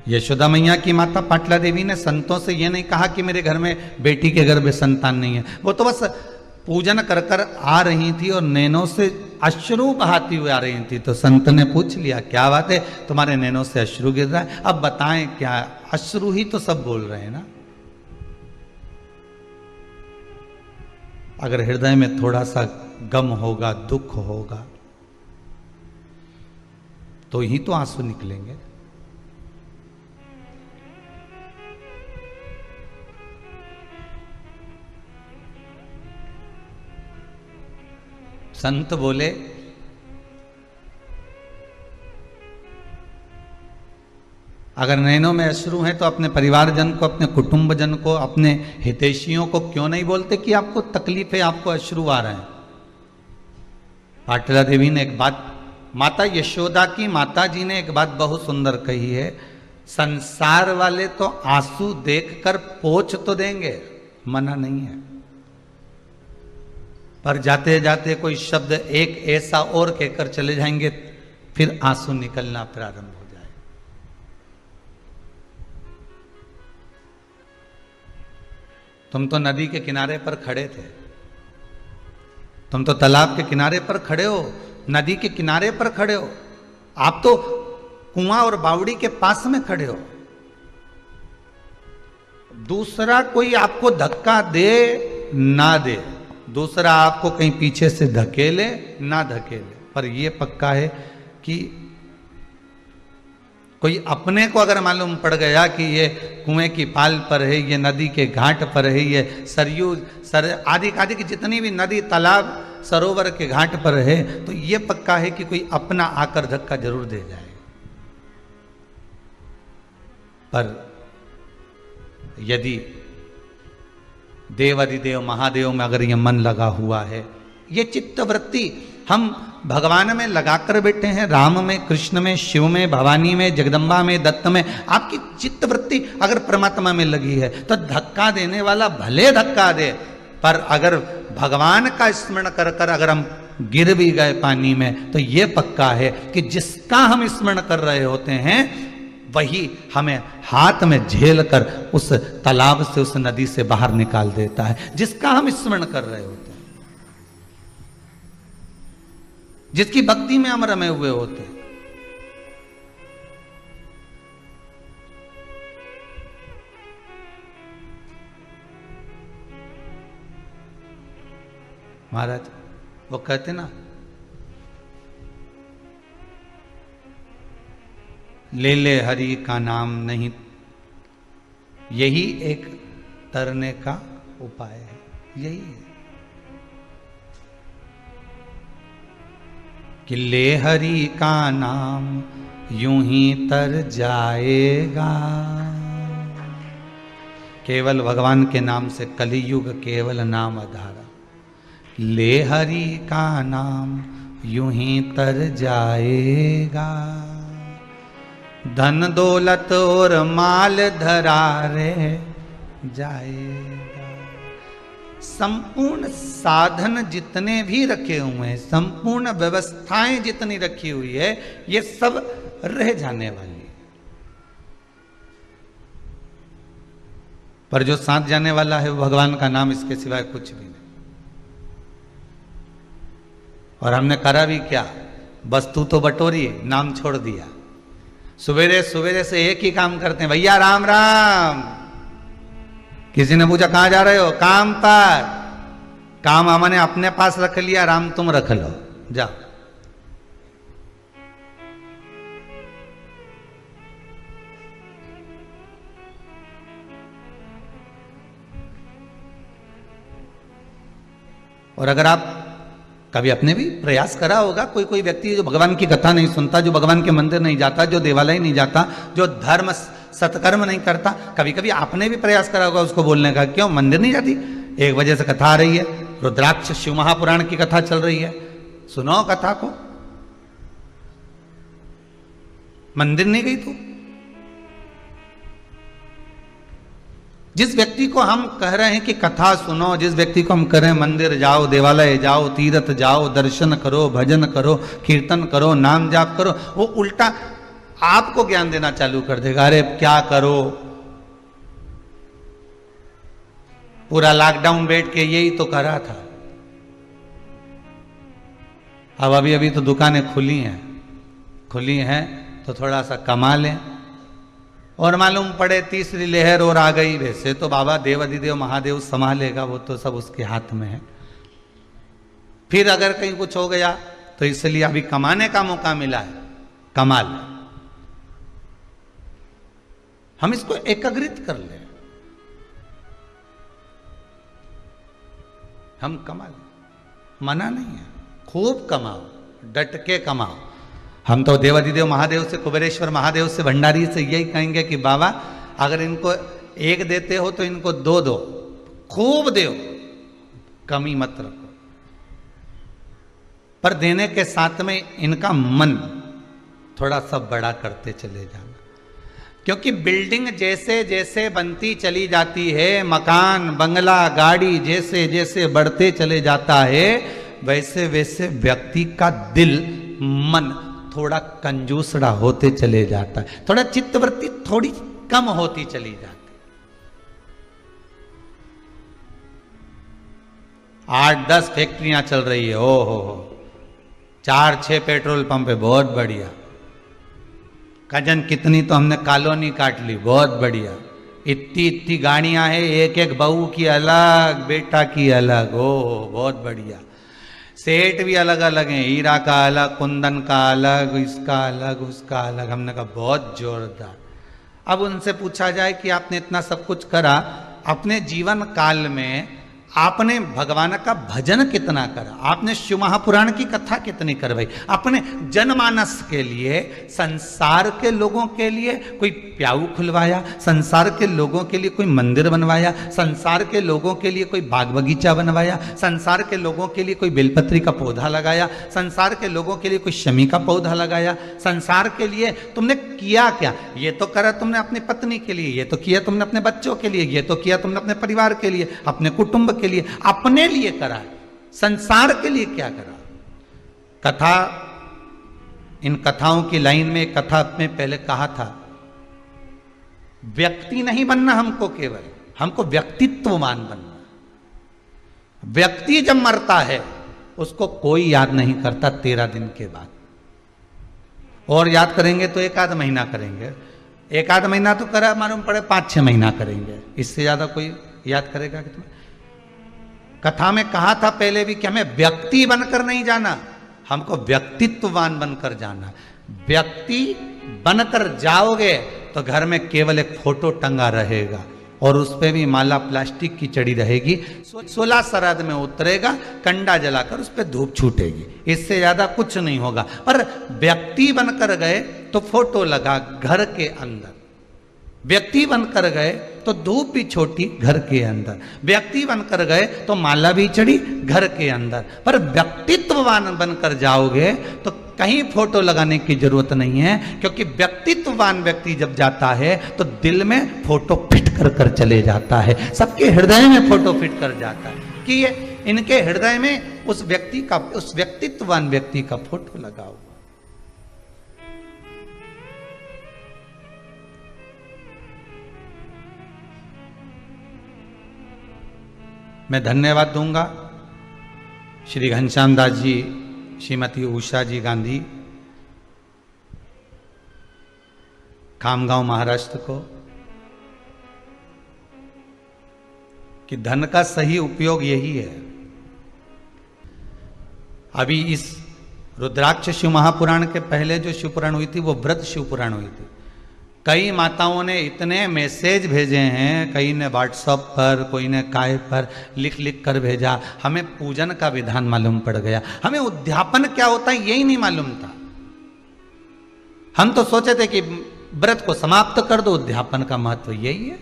यशोदा मैया की माता पाटला देवी ने संतों से यह नहीं कहा कि मेरे घर में बेटी के गर्भ में संतान नहीं है। वो तो बस पूजन कर कर आ रही थी और नैनों से अश्रु बहाती हुई आ रही थी। तो संत ने पूछ लिया, क्या बात है, तुम्हारे नैनों से अश्रु गिर रहा है, अब बताएं क्या। अश्रु ही तो सब बोल रहे हैं ना। अगर हृदय में थोड़ा सा गम होगा, दुख होगा, तो ही तो आंसू निकलेंगे। संत बोले, अगर नैनों में अश्रु हैं तो अपने परिवारजन को, अपने कुटुंबजन को, अपने हितैषियों को क्यों नहीं बोलते कि आपको तकलीफ है, आपको अश्रु आ रहे हैं। पाटला देवी ने एक बात, माता यशोदा की माता जी ने एक बात बहुत सुंदर कही है, संसार वाले तो आंसू देखकर पोंछ तो देंगे, मना नहीं है, पर जाते जाते कोई शब्द एक ऐसा और कहकर चले जाएंगे, फिर आंसू निकलना प्रारंभ हो जाए। तुम तो नदी के किनारे पर खड़े थे, तुम तो तालाब के किनारे पर खड़े हो, नदी के किनारे पर खड़े हो, आप तो कुआं और बावड़ी के पास में खड़े हो। दूसरा कोई आपको धक्का दे ना दे, दूसरा आपको कहीं पीछे से धकेले ना धकेले, पर यह पक्का है कि कोई अपने को अगर मालूम पड़ गया कि ये कुएं की पाल पर है, ये नदी के घाट पर है, ये सरयू आदि आदि की जितनी भी नदी तालाब सरोवर के घाट पर है, तो ये पक्का है कि कोई अपना आकर धक्का जरूर दे जाए। पर यदि देवाधिदेव महादेव में अगर ये मन लगा हुआ है, ये चित्तवृत्ति हम भगवान में लगाकर बैठे हैं, राम में, कृष्ण में, शिव में, भवानी में, जगदम्बा में, दत्त में, आपकी चित्तवृत्ति अगर परमात्मा में लगी है तो धक्का देने वाला भले धक्का दे, पर अगर भगवान का स्मरण कर कर अगर हम गिर भी गए पानी में तो ये पक्का है कि जिसका हम स्मरण कर रहे होते हैं वही हमें हाथ में झेल कर उस तालाब से, उस नदी से बाहर निकाल देता है। जिसका हम स्मरण कर रहे होते हैं, जिसकी भक्ति में हम रमे हुए होते हैं। महाराज वो कहते ना, ले ले हरि का नाम नहीं, यही एक तरने का उपाय है। यही है कि ले हरि का नाम यूं ही तर जाएगा। केवल भगवान के नाम से कलियुग केवल नाम आधारा। ले हरि का नाम यूं ही तर जाएगा, धन दौलत और माल धरारे जाएगा। संपूर्ण साधन जितने भी रखे हुए हैं, संपूर्ण व्यवस्थाएं जितनी रखी हुई है, ये सब रह जाने वाली है। पर जो साथ जाने वाला है वो भगवान का नाम, इसके सिवाय कुछ भी नहीं। और हमने करा भी क्या, वस्तु तो बटोरी, नाम छोड़ दिया। सवेरे सवेरे से एक ही काम करते हैं, भैया राम राम। किसी ने पूछा कहां जा रहे हो, काम पर। काम हमने अपने पास रख लिया, राम तुम रख लो, जाओ। और अगर आप कभी अपने भी प्रयास करा होगा, कोई कोई व्यक्ति जो भगवान की कथा नहीं सुनता, जो भगवान के मंदिर नहीं जाता, जो देवालय नहीं जाता, जो धर्म सत्कर्म नहीं करता, कभी कभी आपने भी प्रयास करा होगा उसको बोलने का, क्यों मंदिर नहीं जाती? 1 बजे से कथा आ रही है, रुद्राक्ष शिव महापुराण की कथा चल रही है, सुनो कथा को। मंदिर नहीं गई तू? जिस व्यक्ति को हम कह रहे हैं कि कथा सुनो, जिस व्यक्ति को हम कह रहे हैं मंदिर जाओ, देवालय जाओ, तीर्थ जाओ, दर्शन करो, भजन करो, कीर्तन करो, नाम जाप करो, वो उल्टा आपको ज्ञान देना चालू कर देगा। अरे क्या करो, पूरा लॉकडाउन बैठ के यही तो करा था। अब अभी अभी तो दुकानें खुली हैं तो थोड़ा सा कमा लें, और मालूम पड़े तीसरी लहर और आ गई। वैसे तो बाबा देव अधिदेव महादेव संभालेगा, वो तो सब उसके हाथ में है। फिर अगर कहीं कुछ हो गया तो इसलिए अभी कमाने का मौका मिला है, कमा ले। हम इसको एकाग्रित कर ले, हम कमा ले, मना नहीं है। खूब कमाओ, डट के कमाओ। हम तो देवाधिदेव महादेव से, कुबेरेश्वर महादेव से, भंडारी से यही कहेंगे कि बाबा अगर इनको 1 देते हो तो इनको 2 दो, खूब दो, कमी मत रखो। पर देने के साथ में इनका मन थोड़ा सा बड़ा करते चले जाना, क्योंकि बिल्डिंग जैसे जैसे बनती चली जाती है, मकान बंगला गाड़ी जैसे जैसे बढ़ते चले जाता है, वैसे वैसे व्यक्ति का दिल मन थोड़ा कंजूसड़ा होते चले जाता है, थोड़ा चित्तवृत्ति थोड़ी कम होती चली जाती। 8-10 फैक्ट्रियां चल रही है, ओ हो 4-6 पेट्रोल पंप है, बहुत बढ़िया। कजन कितनी तो हमने कॉलोनी काट ली, बहुत बढ़िया। इतनी गाड़ियां हैं, एक एक बहू की अलग, बेटा की अलग, ओ बहुत बढ़िया। सेठ भी अलग अलग हैं, हीरा का अलग, कुंदन का अलग, इसका अलग, उसका अलग। हमने कहा बहुत जोरदार। अब उनसे पूछा जाए कि आपने इतना सब कुछ करा, अपने जीवन काल में आपने भगवान का भजन कितना करा, आपने शिव महापुराण की कथा कितनी करवाई, अपने जनमानस के लिए, संसार के लोगों के लिए कोई प्याऊ खुलवाया, संसार के लोगों के लिए कोई मंदिर बनवाया, संसार के लोगों के लिए कोई बाग बगीचा बनवाया, संसार के लोगों के लिए कोई बेलपत्री का पौधा लगाया, संसार के लोगों के लिए कोई शमी का पौधा लगाया, संसार के लिए तुमने किया क्या? ये तो करा तुमने अपनी पत्नी के लिए, ये तो किया तुमने अपने बच्चों के लिए, ये तो किया तुमने अपने परिवार के लिए, अपने कुटुंब के लिए, अपने लिए करा, संसार के लिए क्या करा? कथा, इन कथाओं की लाइन में एक कथा में पहले कहा था, व्यक्ति नहीं बनना हमको, केवल हमको व्यक्तित्ववान बनना। व्यक्ति जब मरता है उसको कोई याद नहीं करता 13 दिन के बाद, और याद करेंगे तो 1 आध महीना करेंगे, 1 आध महीना तो करा मालूम पड़े 5-6 महीना करेंगे, इससे ज्यादा कोई याद करेगा कि तुम्हें? कथा में कहा था पहले भी कि हमें व्यक्ति बनकर नहीं जाना, हमको व्यक्तित्ववान बनकर जाना। व्यक्ति बनकर जाओगे तो घर में केवल एक फोटो टंगा रहेगा और उस पे भी माला प्लास्टिक की चढ़ी रहेगी, 16 श्राद्ध में उतरेगा, कंडा जलाकर उस पे धूप छूटेगी, इससे ज्यादा कुछ नहीं होगा। पर व्यक्ति बनकर गए तो फोटो लगा घर के अंदर, व्यक्ति बनकर गए तो धूप भी छोटी घर के अंदर, व्यक्ति बनकर गए तो माला भी चढ़ी घर के अंदर। पर व्यक्तित्ववान बनकर जाओगे तो कहीं फोटो लगाने की जरूरत नहीं है, क्योंकि व्यक्तित्ववान व्यक्ति जब जाता है तो दिल में फोटो फिट कर चले जाता है, सबके हृदय में फोटो फिट कर जाता है कि ये इनके हृदय में उस व्यक्ति का, उस व्यक्तित्ववान व्यक्ति का फोटो लगा हुआ। मैं धन्यवाद दूंगा श्री घनश्याम दास जी, श्रीमती उषा जी गांधी, खामगांव महाराष्ट्र को, कि धन का सही उपयोग यही है। अभी इस रुद्राक्ष शिव महापुराण के पहले जो शिवपुराण हुई थी वो व्रत शिवपुराण हुई थी। कई माताओं ने इतने मैसेज भेजे हैं, कई ने व्हाट्सएप पर, कोई ने काय पर लिख लिख कर भेजा, हमें पूजन का विधान मालूम पड़ गया, हमें उद्यापन क्या होता है यही नहीं मालूम था। हम तो सोचे थे कि व्रत को समाप्त कर दो, उद्यापन का महत्व यही है,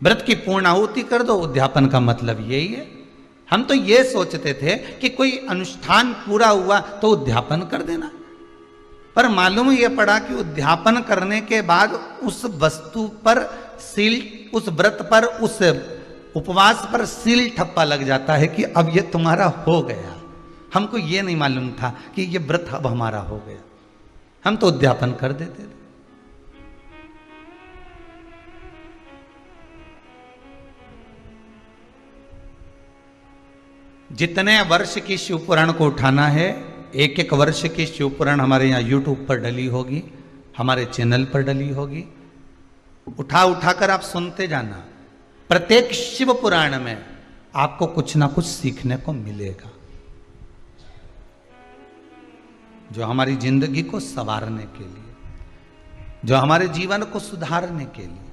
व्रत की पूर्ण आहुति कर दो, उद्यापन का मतलब यही है। हम तो ये सोचते थे कि कोई अनुष्ठान पूरा हुआ तो उद्यापन कर देना, पर मालूम ये पड़ा कि उद्यापन करने के बाद उस वस्तु पर सील, उस व्रत पर, उस उपवास पर सील ठप्पा लग जाता है कि अब ये तुम्हारा हो गया। हमको ये नहीं मालूम था कि ये व्रत अब हमारा हो गया, हम तो उद्यापन कर देते थे। जितने वर्ष की शिवपुराण को उठाना है, एक एक वर्ष की शिवपुराण हमारे यहाँ YouTube पर डली होगी, हमारे चैनल पर डली होगी, उठा उठाकर आप सुनते जाना। प्रत्येक शिव पुराण में आपको कुछ ना कुछ सीखने को मिलेगा, जो हमारी जिंदगी को संवारने के लिए, जो हमारे जीवन को सुधारने के लिए।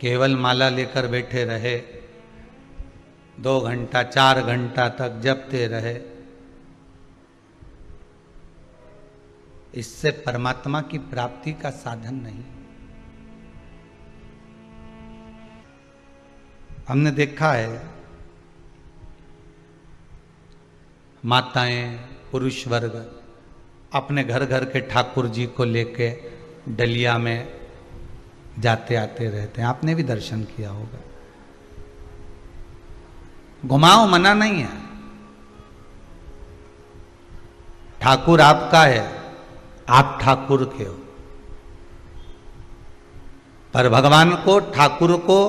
केवल माला लेकर बैठे रहे, 2 घंटा 4 घंटा तक जपते रहे, इससे परमात्मा की प्राप्ति का साधन नहीं। हमने देखा है माताएं, पुरुष वर्ग अपने घर घर के ठाकुर जी को लेके डलिया में जाते आते रहते हैं, आपने भी दर्शन किया होगा। घुमाओ मना नहीं है, ठाकुर आपका है, आप ठाकुर के हो, पर भगवान को, ठाकुर को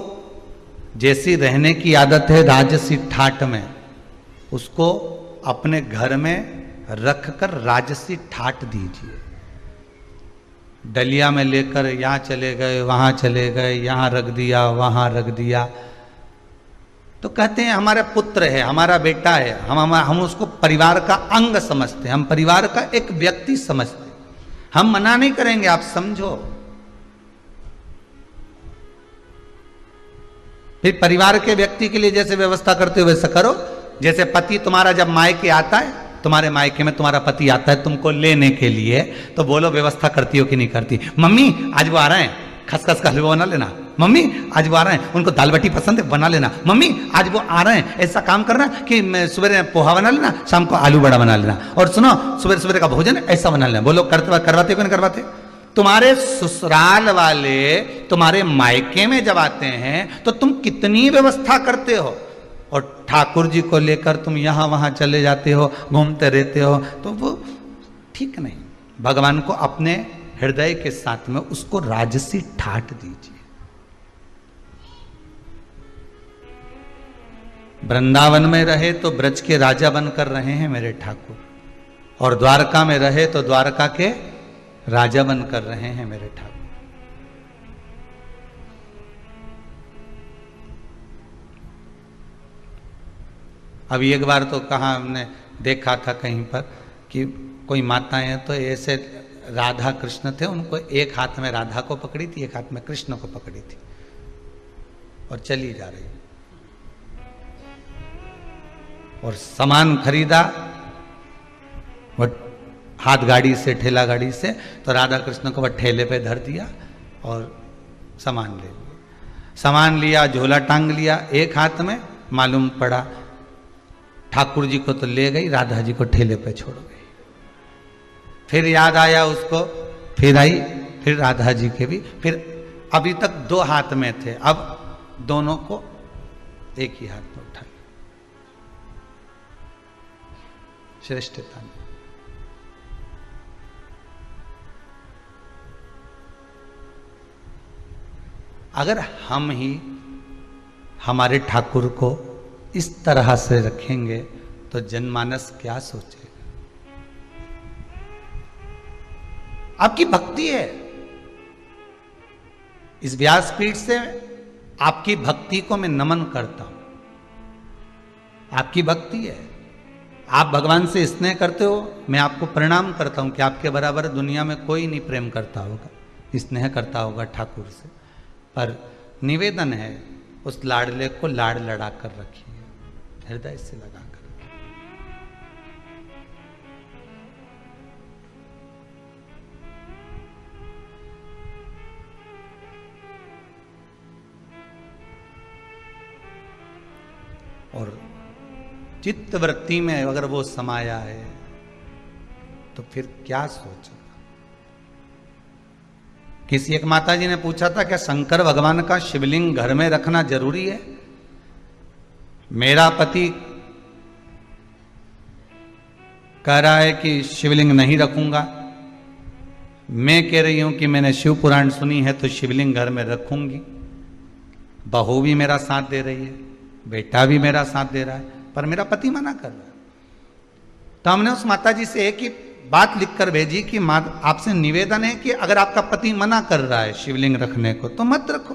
जैसी रहने की आदत है राजसी ठाट में, उसको अपने घर में रखकर राजसी ठाट दीजिए। डलिया में लेकर यहाँ चले गए, वहाँ चले गए, यहाँ रख दिया, वहाँ रख दिया, तो कहते हैं हमारा पुत्र है, हमारा बेटा है, हम उसको परिवार का अंग समझते हैं, हम परिवार का एक व्यक्ति समझते हैं। हम मना नहीं करेंगे, आप समझो। फिर परिवार के व्यक्ति के लिए जैसे व्यवस्था करते हो वैसा करो। जैसे पति तुम्हारा जब मायके आता है, तुम्हारे मायके में तुम्हारा पति आता है तुमको लेने के लिए, तो बोलो व्यवस्था करती हो कि नहीं करती? मम्मी आज वो आ रहे हैं, खसखस का हलवा बना लेना। मम्मी आज वो आ रहे हैं, उनको दाल बाटी पसंद है, बना लेना। मम्मी आज वो आ रहे हैं, ऐसा काम करना कि सुबह पोहा बना लेना, शाम को आलू बड़ा बना लेना, और सुनो सुबह सुबह का भोजन ऐसा बना लेना। बोलो करवाते हो कि नहीं करवाते? तुम्हारे ससुराल वाले तुम्हारे मायके में जब आते हैं तो तुम कितनी व्यवस्था करते हो, और ठाकुर जी को लेकर तुम यहां वहां चले जाते हो, घूमते रहते हो, तो वो ठीक नहीं। भगवान को अपने हृदय के साथ में उसको राजसी ठाट दीजिए। वृंदावन में रहे तो ब्रज के राजा बनकर रहे हैं मेरे ठाकुर, और द्वारका में रहे तो द्वारका के राजा बनकर रहे हैं मेरे ठाकुर। अभी एक बार तो कहा हमने देखा था कहीं पर कि कोई माताएं तो ऐसे राधा कृष्ण थे, उनको एक हाथ में राधा को पकड़ी थी, एक हाथ में कृष्ण को पकड़ी थी और चली जा रही, और सामान खरीदा वो हाथ गाड़ी से, ठेला गाड़ी से, तो राधा कृष्ण को वह ठेले पे धर दिया और सामान ले लिया। सामान लिया, झोला टांग लिया एक हाथ में, मालूम पड़ा ठाकुर जी को तो ले गई, राधा जी को ठेले पे छोड़ गई। फिर याद आया उसको, फिर आई, फिर राधा जी के भी, फिर अभी तक दो हाथ में थे, अब दोनों को एक ही हाथ में उठा लिया। श्रेष्ठता में अगर हम ही हमारे ठाकुर को इस तरह से रखेंगे तो जनमानस क्या सोचेगा। आपकी भक्ति है, इस व्यासपीठ से आपकी भक्ति को मैं नमन करता हूं। आपकी भक्ति है, आप भगवान से स्नेह करते हो, मैं आपको प्रणाम करता हूं कि आपके बराबर दुनिया में कोई नहीं प्रेम करता होगा, स्नेह करता होगा ठाकुर से। पर निवेदन है, उस लाडले को लाड लड़ा कर रखिए, हृदय से लगा कर। और चित्त वृत्ति में अगर वो समाया है तो फिर क्या सोचेगा। किसी एक माता जी ने पूछा था क्या शंकर भगवान का शिवलिंग घर में रखना जरूरी है। मेरा पति कह रहा है कि शिवलिंग नहीं रखूंगा, मैं कह रही हूं कि मैंने शिव पुराण सुनी है तो शिवलिंग घर में रखूंगी। बहू भी मेरा साथ दे रही है, बेटा भी मेरा साथ दे रहा है, पर मेरा पति मना कर रहा है। तो हमने उस माता जी से एक ही बात लिखकर भेजी कि आपसे निवेदन है कि अगर आपका पति मना कर रहा है शिवलिंग रखने को तो मत रखो।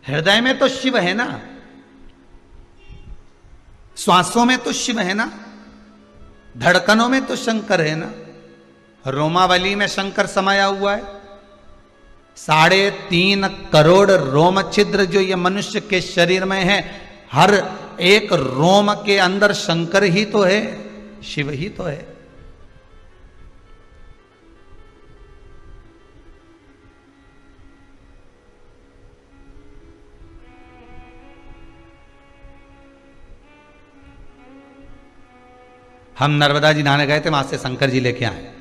हृदय में तो शिव है ना, श्वासों में तो शिव है ना, धड़कनों में तो शंकर है ना, रोमावली में शंकर समाया हुआ है। 3.5 करोड़ रोम छिद्र जो ये मनुष्य के शरीर में है, हर एक रोम के अंदर शंकर ही तो है, शिव ही तो है। हम नर्मदा जी नहाने गए थे, वहां से शंकर जी लेके आए,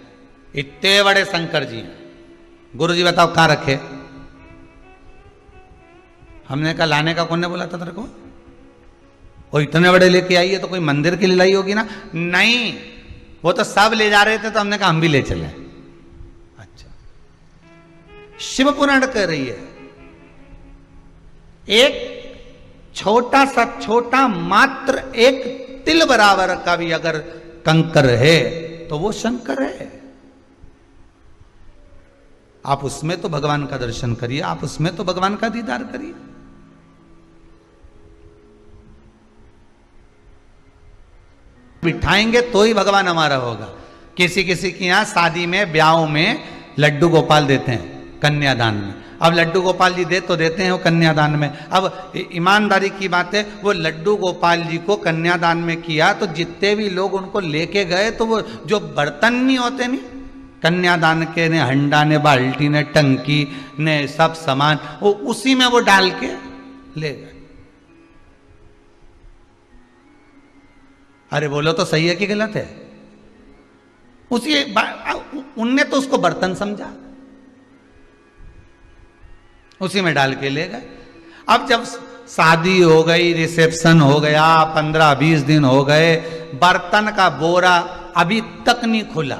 इतने बड़े शंकर जी हैं। गुरु जी बताओ कहां रखे। हमने कहा लाने का कौन ने बोला था तेरे को, वो इतने बड़े लेके आई है तो कोई मंदिर की लाई होगी ना। नहीं, वो तो सब ले जा रहे थे तो हमने कहा हम भी ले चले। अच्छा, शिव पुराण कह रही है एक छोटा सा, छोटा मात्र एक तिल बराबर का भी अगर कंकर है तो वो शंकर है। आप उसमें तो भगवान का दर्शन करिए, आप उसमें तो भगवान का दीदार करिए। बिठाएंगे तो ही भगवान हमारा होगा। किसी किसी के यहां शादी में, ब्याह में लड्डू गोपाल देते हैं कन्यादान में। अब लड्डू गोपाल जी दे तो देते हैं वो कन्यादान में। अब ईमानदारी की बात है, वो लड्डू गोपाल जी को कन्यादान में किया तो जितने भी लोग उनको लेके गए तो वो जो बर्तन नहीं होते नहीं कन्यादान के, ने हंडा ने बाल्टी ने टंकी ने सब सामान, वो उसी में वो डाल के ले गए। अरे बोलो तो सही है कि गलत है। उसी उनने तो उसको बर्तन समझा, उसी में डाल के ले गए। अब जब शादी हो गई, रिसेप्शन हो गया, 15-20 दिन हो गए, बर्तन का बोरा अभी तक नहीं खुला।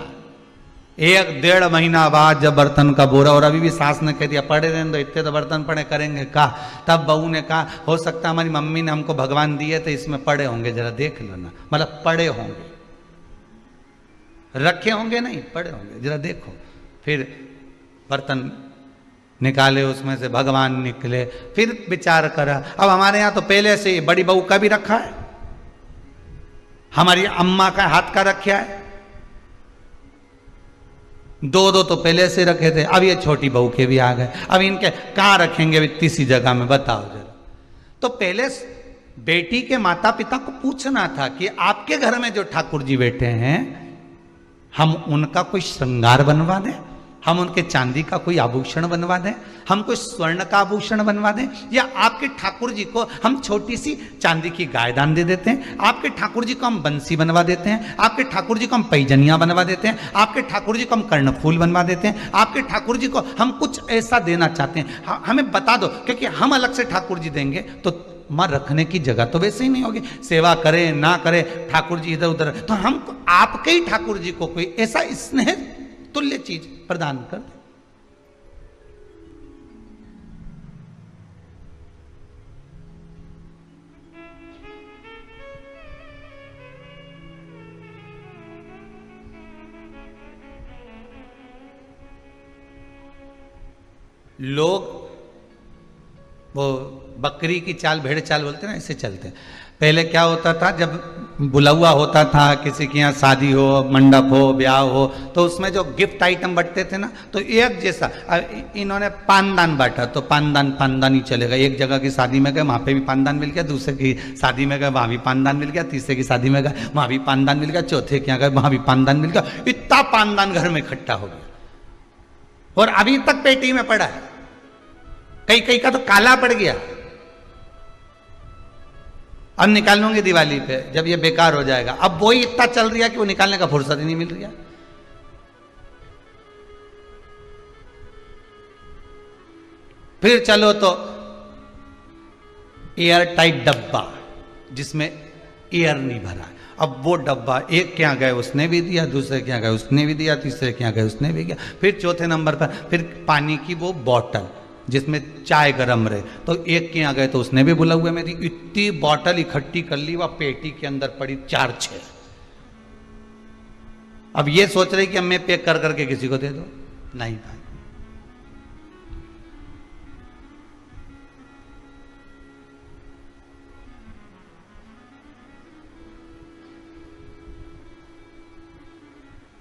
1-1.5 महीना बाद जब बर्तन का बोरा, और अभी भी सास ने कह दिया पड़े रहने दो, इतने तो बर्तन पड़े, करेंगे का। तब बहू ने कहा हो सकता है हमारी मम्मी ने हमको भगवान दिए तो इसमें पड़े होंगे, जरा देख लो ना, मतलब पड़े होंगे, रखे होंगे नहीं, पड़े होंगे, जरा देखो। फिर बर्तन निकाले, उसमें से भगवान निकले। फिर विचार करा, अब हमारे यहाँ तो पहले से बड़ी बहू का भी रखा है, हमारी अम्मा का हाथ का रखा है, 2-2 तो पहले से रखे थे, अब ये छोटी बहू के भी आ गए। अब इनके कहाँ रखेंगे तीसरी जगह में, बताओ जरा। तो पहले बेटी के माता पिता को पूछना था कि आपके घर में जो ठाकुर जी बैठे हैं, हम उनका कोई श्रृंगार बनवा दें, हम उनके चांदी का कोई आभूषण बनवा दें, हम कोई स्वर्ण का आभूषण बनवा दें, या आपके ठाकुर जी को हम छोटी सी चांदी की गाय दान दे देते हैं, आपके ठाकुर जी को हम बंसी बनवा देते हैं, आपके ठाकुर जी को हम पैजनियां बनवा देते हैं, आपके ठाकुर जी को हम कर्णफूल बनवा देते हैं, आपके ठाकुर जी को हम कुछ ऐसा देना चाहते हैं, हमें बता दो, क्योंकि हम अलग से ठाकुर जी देंगे तो मां रखने की जगह तो वैसे ही नहीं होगी, सेवा करे ना करे ठाकुर जी इधर उधर, तो हम आपके ही ठाकुर जी को कोई ऐसा स्नेह तुल्य चीज प्रदान कर दे। लोग वो बकरी की चाल, भेड़ चाल बोलते हैं ना, ऐसे चलते हैं। पहले क्या होता था, जब बुलावा होता था, किसी के यहाँ शादी हो, मंडप हो, ब्याह हो, तो उसमें जो गिफ्ट आइटम बंटते थे ना, तो एक जैसा इन्होंने पानदान बांटा, तो पानदान ही चलेगा। एक जगह की शादी में गए, वहाँ पे भी पानदान मिल गया, दूसरे की शादी में गए, वहाँ भी पानदान मिल गया, तीसरे की शादी में गए, वहाँ भी पानदान मिल गया, चौथे के यहाँ गए, वहाँ भी पानदान मिल गया। इतना पानदान घर में इकट्ठा हो गया और अभी तक पेटी में पड़ा है। कई कई का तो काला पड़ गया। अब निकाल लूंगी दिवाली पे, जब ये बेकार हो जाएगा। अब वो ही इतना चल रहा है कि वो निकालने का फुर्सत ही नहीं मिल रहा। फिर चलो तो एयर टाइट डब्बा, जिसमें एयर नहीं भरा। अब वो डब्बा एक के यहाँ गए उसने भी दिया, दूसरे के यहाँ गए उसने भी दिया, तीसरे के यहाँ गए उसने भी दिया। फिर चौथे नंबर पर फिर पानी की वो बॉटल जिसमें चाय गरम रहे, तो एक के यहाँ गए तो उसने भी बुला हुए में दी। इतनी बॉटल इकट्ठी कर ली, वह पेटी के अंदर पड़ी 4-6। अब ये सोच रही कि अब मैं पैक कर करके किसी को दे दो, नहीं भाई।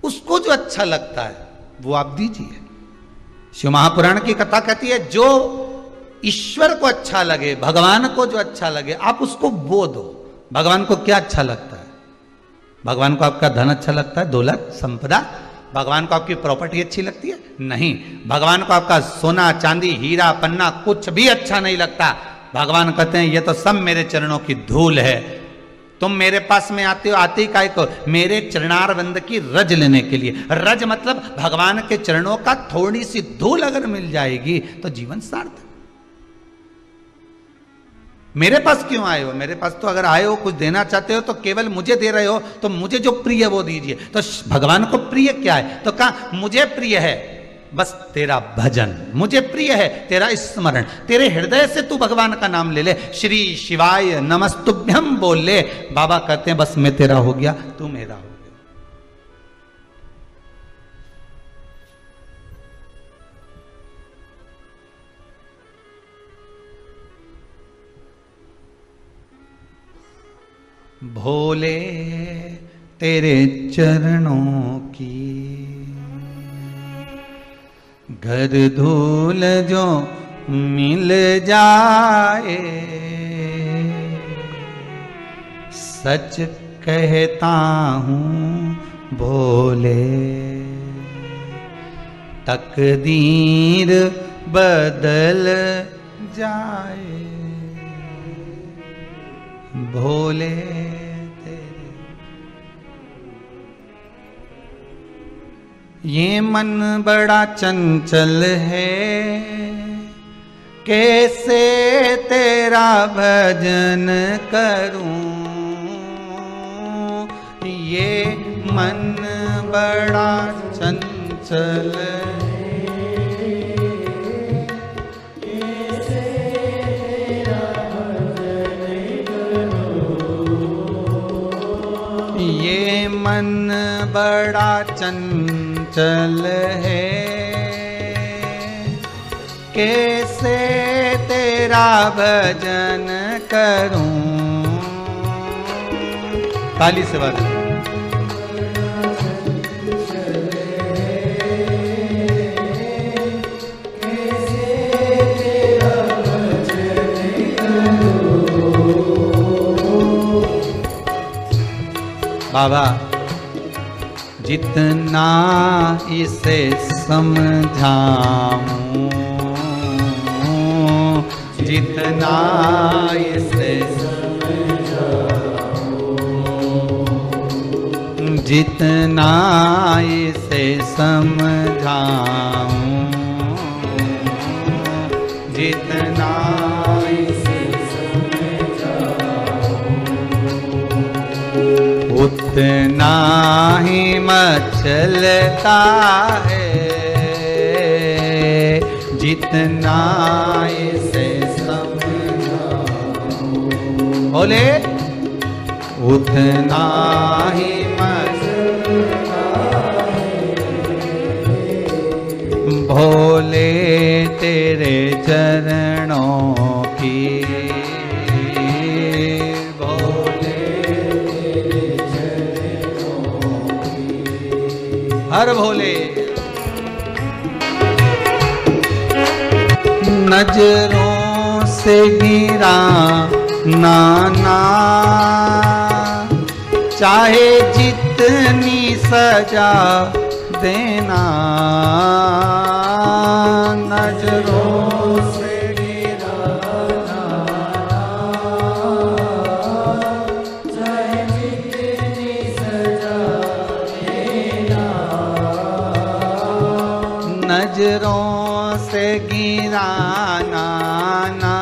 उसको जो अच्छा लगता है वो आप दीजिए। शिव महापुराण की कथा कहती है, जो ईश्वर को अच्छा लगे, भगवान को जो अच्छा लगे, आप उसको वो दो। भगवान को क्या अच्छा लगता है? भगवान को आपका धन अच्छा लगता है, दौलत, संपदा? भगवान को आपकी प्रॉपर्टी अच्छी लगती है? नहीं। भगवान को आपका सोना, चांदी, हीरा, पन्ना कुछ भी अच्छा नहीं लगता। भगवान कहते हैं ये तो सब मेरे चरणों की धूल है। तुम मेरे पास में आते हो, आते ही काहे को? मेरे चरणारविंद की रज लेने के लिए। रज मतलब भगवान के चरणों का थोड़ी सी धूल अगर मिल जाएगी तो जीवन सार्थक। मेरे पास क्यों आए हो? मेरे पास तो अगर आए हो, कुछ देना चाहते हो तो केवल मुझे दे रहे हो, तो मुझे जो प्रिय है वो दीजिए। तो भगवान को प्रिय क्या है? तो कहा मुझे प्रिय है बस तेरा भजन, मुझे प्रिय है तेरा स्मरण। तेरे हृदय से तू भगवान का नाम ले ले, श्री शिवाय नमस्तुभ्यम बोल ले। बाबा कहते हैं बस मैं तेरा हो गया, तू मेरा हो गया। भोले तेरे चरणों की घर धूल जो मिल जाए, सच कहता हूँ भोले तकदीर बदल जाए। भोले ये मन बड़ा चंचल है, कैसे तेरा भजन करूं, ये मन बड़ा चंचल मन बड़ा चंचल है, कैसे तेरा भजन करूं। ताली से बात बाबा, जितना इसे समझाऊं, जितना इसे समझाऊं, जितना इसे समझाऊं, जितना इसे समझाऊं, उतना ही मचलता है, जितना इसे समझाऊं। बोले उतना ही मचलता है, भोले तेरे चरणों की, हर भोले। नजरों से गिरा नाना, चाहे जितनी सजा देना, नजरों से गिरा नाना, चाहे जितनी सजा देना, नजरों से गिराना ना,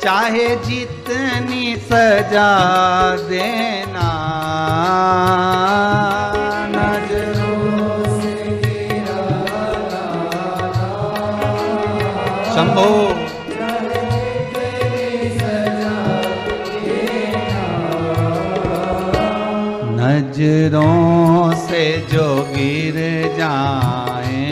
चाहे जितनी सजा देना, नजरों से गिराना ना, शंभो चाहे जितनी सजा देना, नजरों से जो गिर जाए,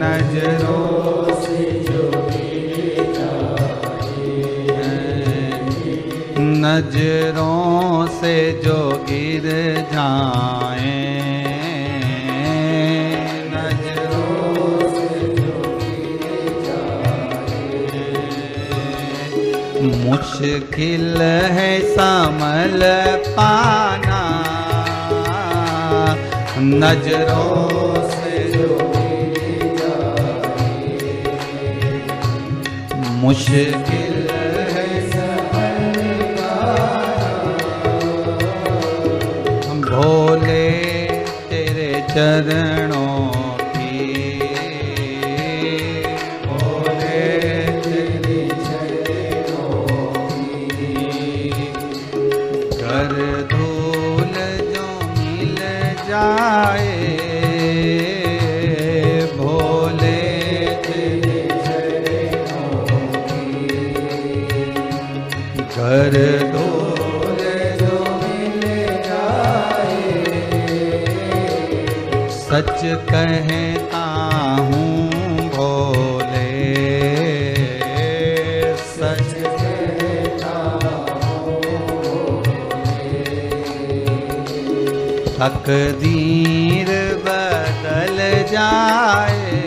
नजरों से जो गिर जाए, नजरों से जो गिर जाए, नजरों से जो गिर जाए, मुश्किल है संभल पाना, नजरों से जो गिर जाए, मुश्किल है संभल पाना, भोले तेरे चरणों की, भोले तेरे चरणों की, कर धूल जो मिल जाए, भोले तेरे चरणों की, कर धूल जो मिल जाए, सच कहता हूँ भोले, सच कहता हूँ भोले, तकदीर बदल जाए,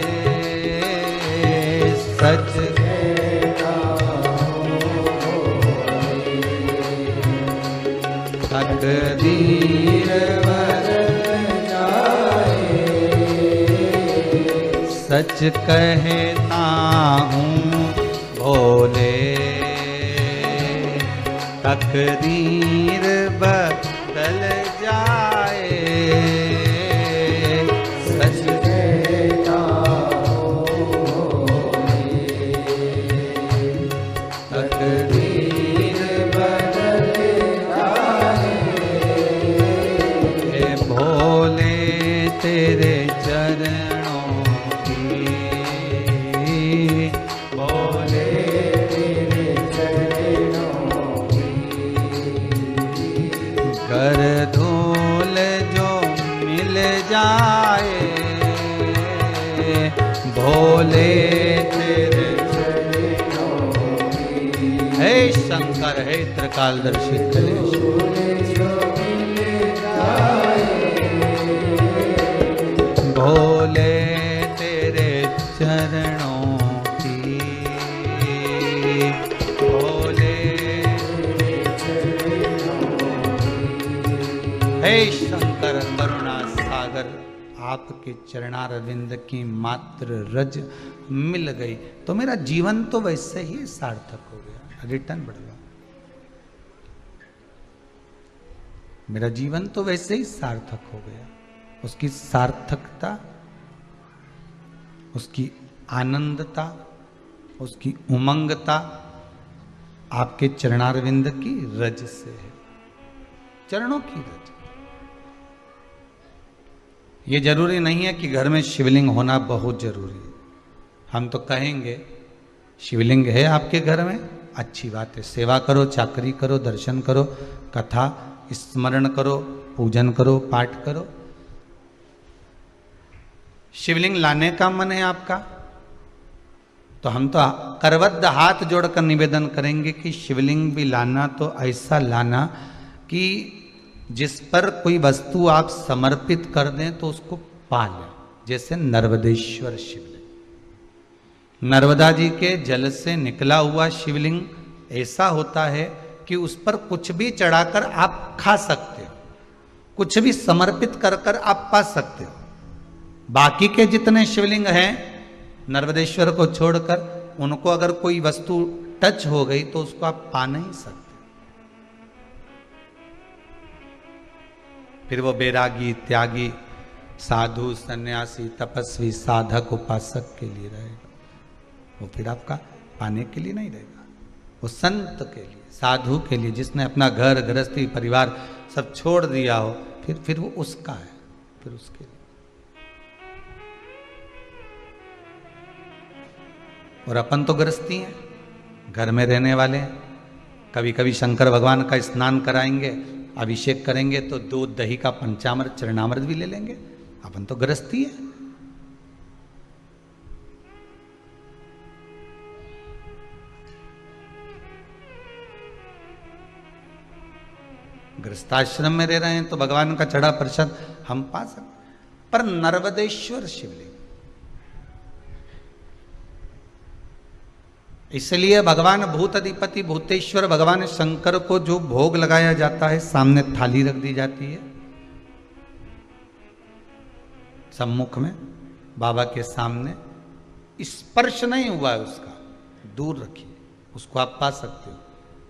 सच कहता हूँ भोले, तकदीर बदल जाए, सच कहता हूँ भोले, तकदीर बदल जाए, सच कहता का रहे त्रिकालदर्शी कलेश। भोले तेरे चरणों की, भोले हे शंकर करुणा सागर, आपके चरणारविंद की मात्र रज मिल गई तो मेरा जीवन तो वैसे ही सार्थक हो गया। रिटर्न बढ़वा, मेरा जीवन तो वैसे ही सार्थक हो गया। उसकी सार्थकता, उसकी आनंदता, उसकी उमंगता आपके चरणारविंद की रज से है, चरणों की रज। ये जरूरी नहीं है कि घर में शिवलिंग होना बहुत जरूरी है। हम तो कहेंगे शिवलिंग है आपके घर में, अच्छी बात है, सेवा करो, चाकरी करो, दर्शन करो, कथा स्मरण करो, पूजन करो, पाठ करो। शिवलिंग लाने का मन है आपका तो हम तो करबद्ध हाथ जोड़कर निवेदन करेंगे कि शिवलिंग भी लाना तो ऐसा लाना कि जिस पर कोई वस्तु आप समर्पित कर दें तो उसको पा लें। जैसे नर्मदेश्वर शिवलिंग, नर्मदा जी के जल से निकला हुआ शिवलिंग ऐसा होता है कि उस पर कुछ भी चढ़ाकर आप खा सकते हो, कुछ भी समर्पित कर कर आप पा सकते हो। बाकी के जितने शिवलिंग हैं नर्मदेश्वर को छोड़कर, उनको अगर कोई वस्तु टच हो गई तो उसको आप पा नहीं सकते। फिर वो बैरागी, त्यागी, साधु, सन्यासी, तपस्वी, साधक, उपासक के लिए रहेगा, वो फिर आपका पाने के लिए नहीं रहेगा। वो संत के लिए, साधु के लिए, जिसने अपना घर गृहस्थी परिवार सब छोड़ दिया हो, फिर वो उसका है, फिर उसके लिए। और अपन तो गृहस्थी हैं, घर में रहने वाले हैं। कभी कभी शंकर भगवान का स्नान कराएंगे, अभिषेक करेंगे तो दूध दही का पंचामृत चरणामृत भी ले लेंगे। अपन तो गृहस्थी है। गृहस्थाश्रम में रह रहे हैं तो भगवान का चढ़ा प्रसाद हम पा सकते। पर नर्मदेश्वर शिवलिंग, इसलिए भगवान भूतधिपति भूतेश्वर भगवान शंकर को जो भोग लगाया जाता है, सामने थाली रख दी जाती है सम्मुख में, बाबा के सामने, स्पर्श नहीं हुआ है उसका, दूर रखिए, उसको आप पा सकते हो।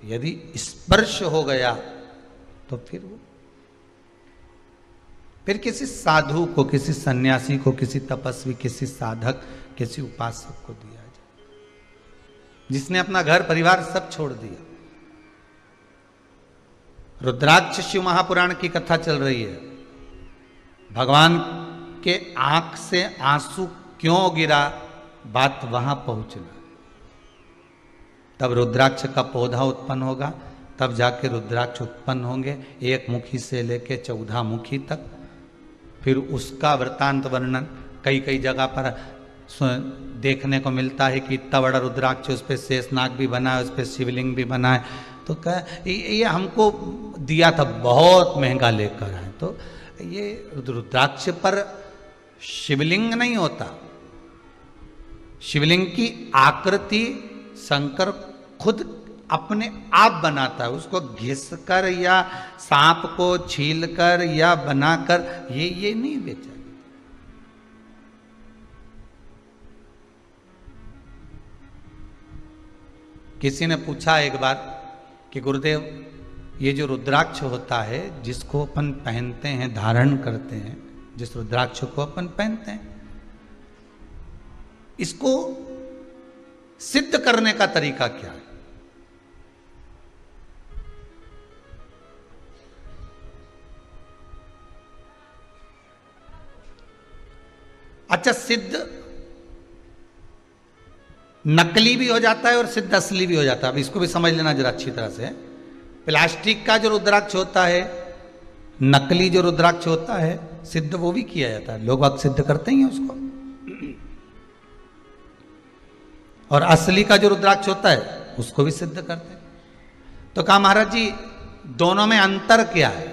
यदि स्पर्श हो गया तो फिर किसी साधु को, किसी सन्यासी को, किसी तपस्वी, किसी साधक, किसी उपासक को दिया जाए, जिसने अपना घर परिवार सब छोड़ दिया। रुद्राक्ष शिव महापुराण की कथा चल रही है। भगवान के आंख से आंसू क्यों गिरा, बात वहां पहुंचना। तब रुद्राक्ष का पौधा उत्पन्न होगा, तब जाके रुद्राक्ष उत्पन्न होंगे, एक मुखी से लेके 14 मुखी तक। फिर उसका वृत्तांत वर्णन कई कई जगह पर देखने को मिलता है कि इतना बड़ा रुद्राक्ष, उस पर शेषनाग भी बना है, उस पर शिवलिंग भी बना है। तो ये हमको दिया था, बहुत महंगा लेकर आए। तो ये रुद्राक्ष पर शिवलिंग नहीं होता, शिवलिंग की आकृति शंकर खुद अपने आप बनाता है। उसको घिसकर या सांप को छीलकर या बनाकर ये नहीं बेचा। किसी ने पूछा एक बार कि गुरुदेव, ये जो रुद्राक्ष होता है जिसको अपन पहनते हैं, धारण करते हैं, जिस रुद्राक्ष को अपन पहनते हैं, इसको सिद्ध करने का तरीका क्या है? अच्छा, सिद्ध नकली भी हो जाता है और सिद्ध असली भी हो जाता है। अब इसको भी समझ लेना जरा अच्छी तरह से। प्लास्टिक का जो रुद्राक्ष होता है, नकली जो रुद्राक्ष होता है, सिद्ध वो भी किया जाता है, लोग अब सिद्ध करते ही हैं उसको। और असली का जो रुद्राक्ष होता है उसको भी सिद्ध करते हैं। तो कहा महाराज जी दोनों में अंतर क्या है?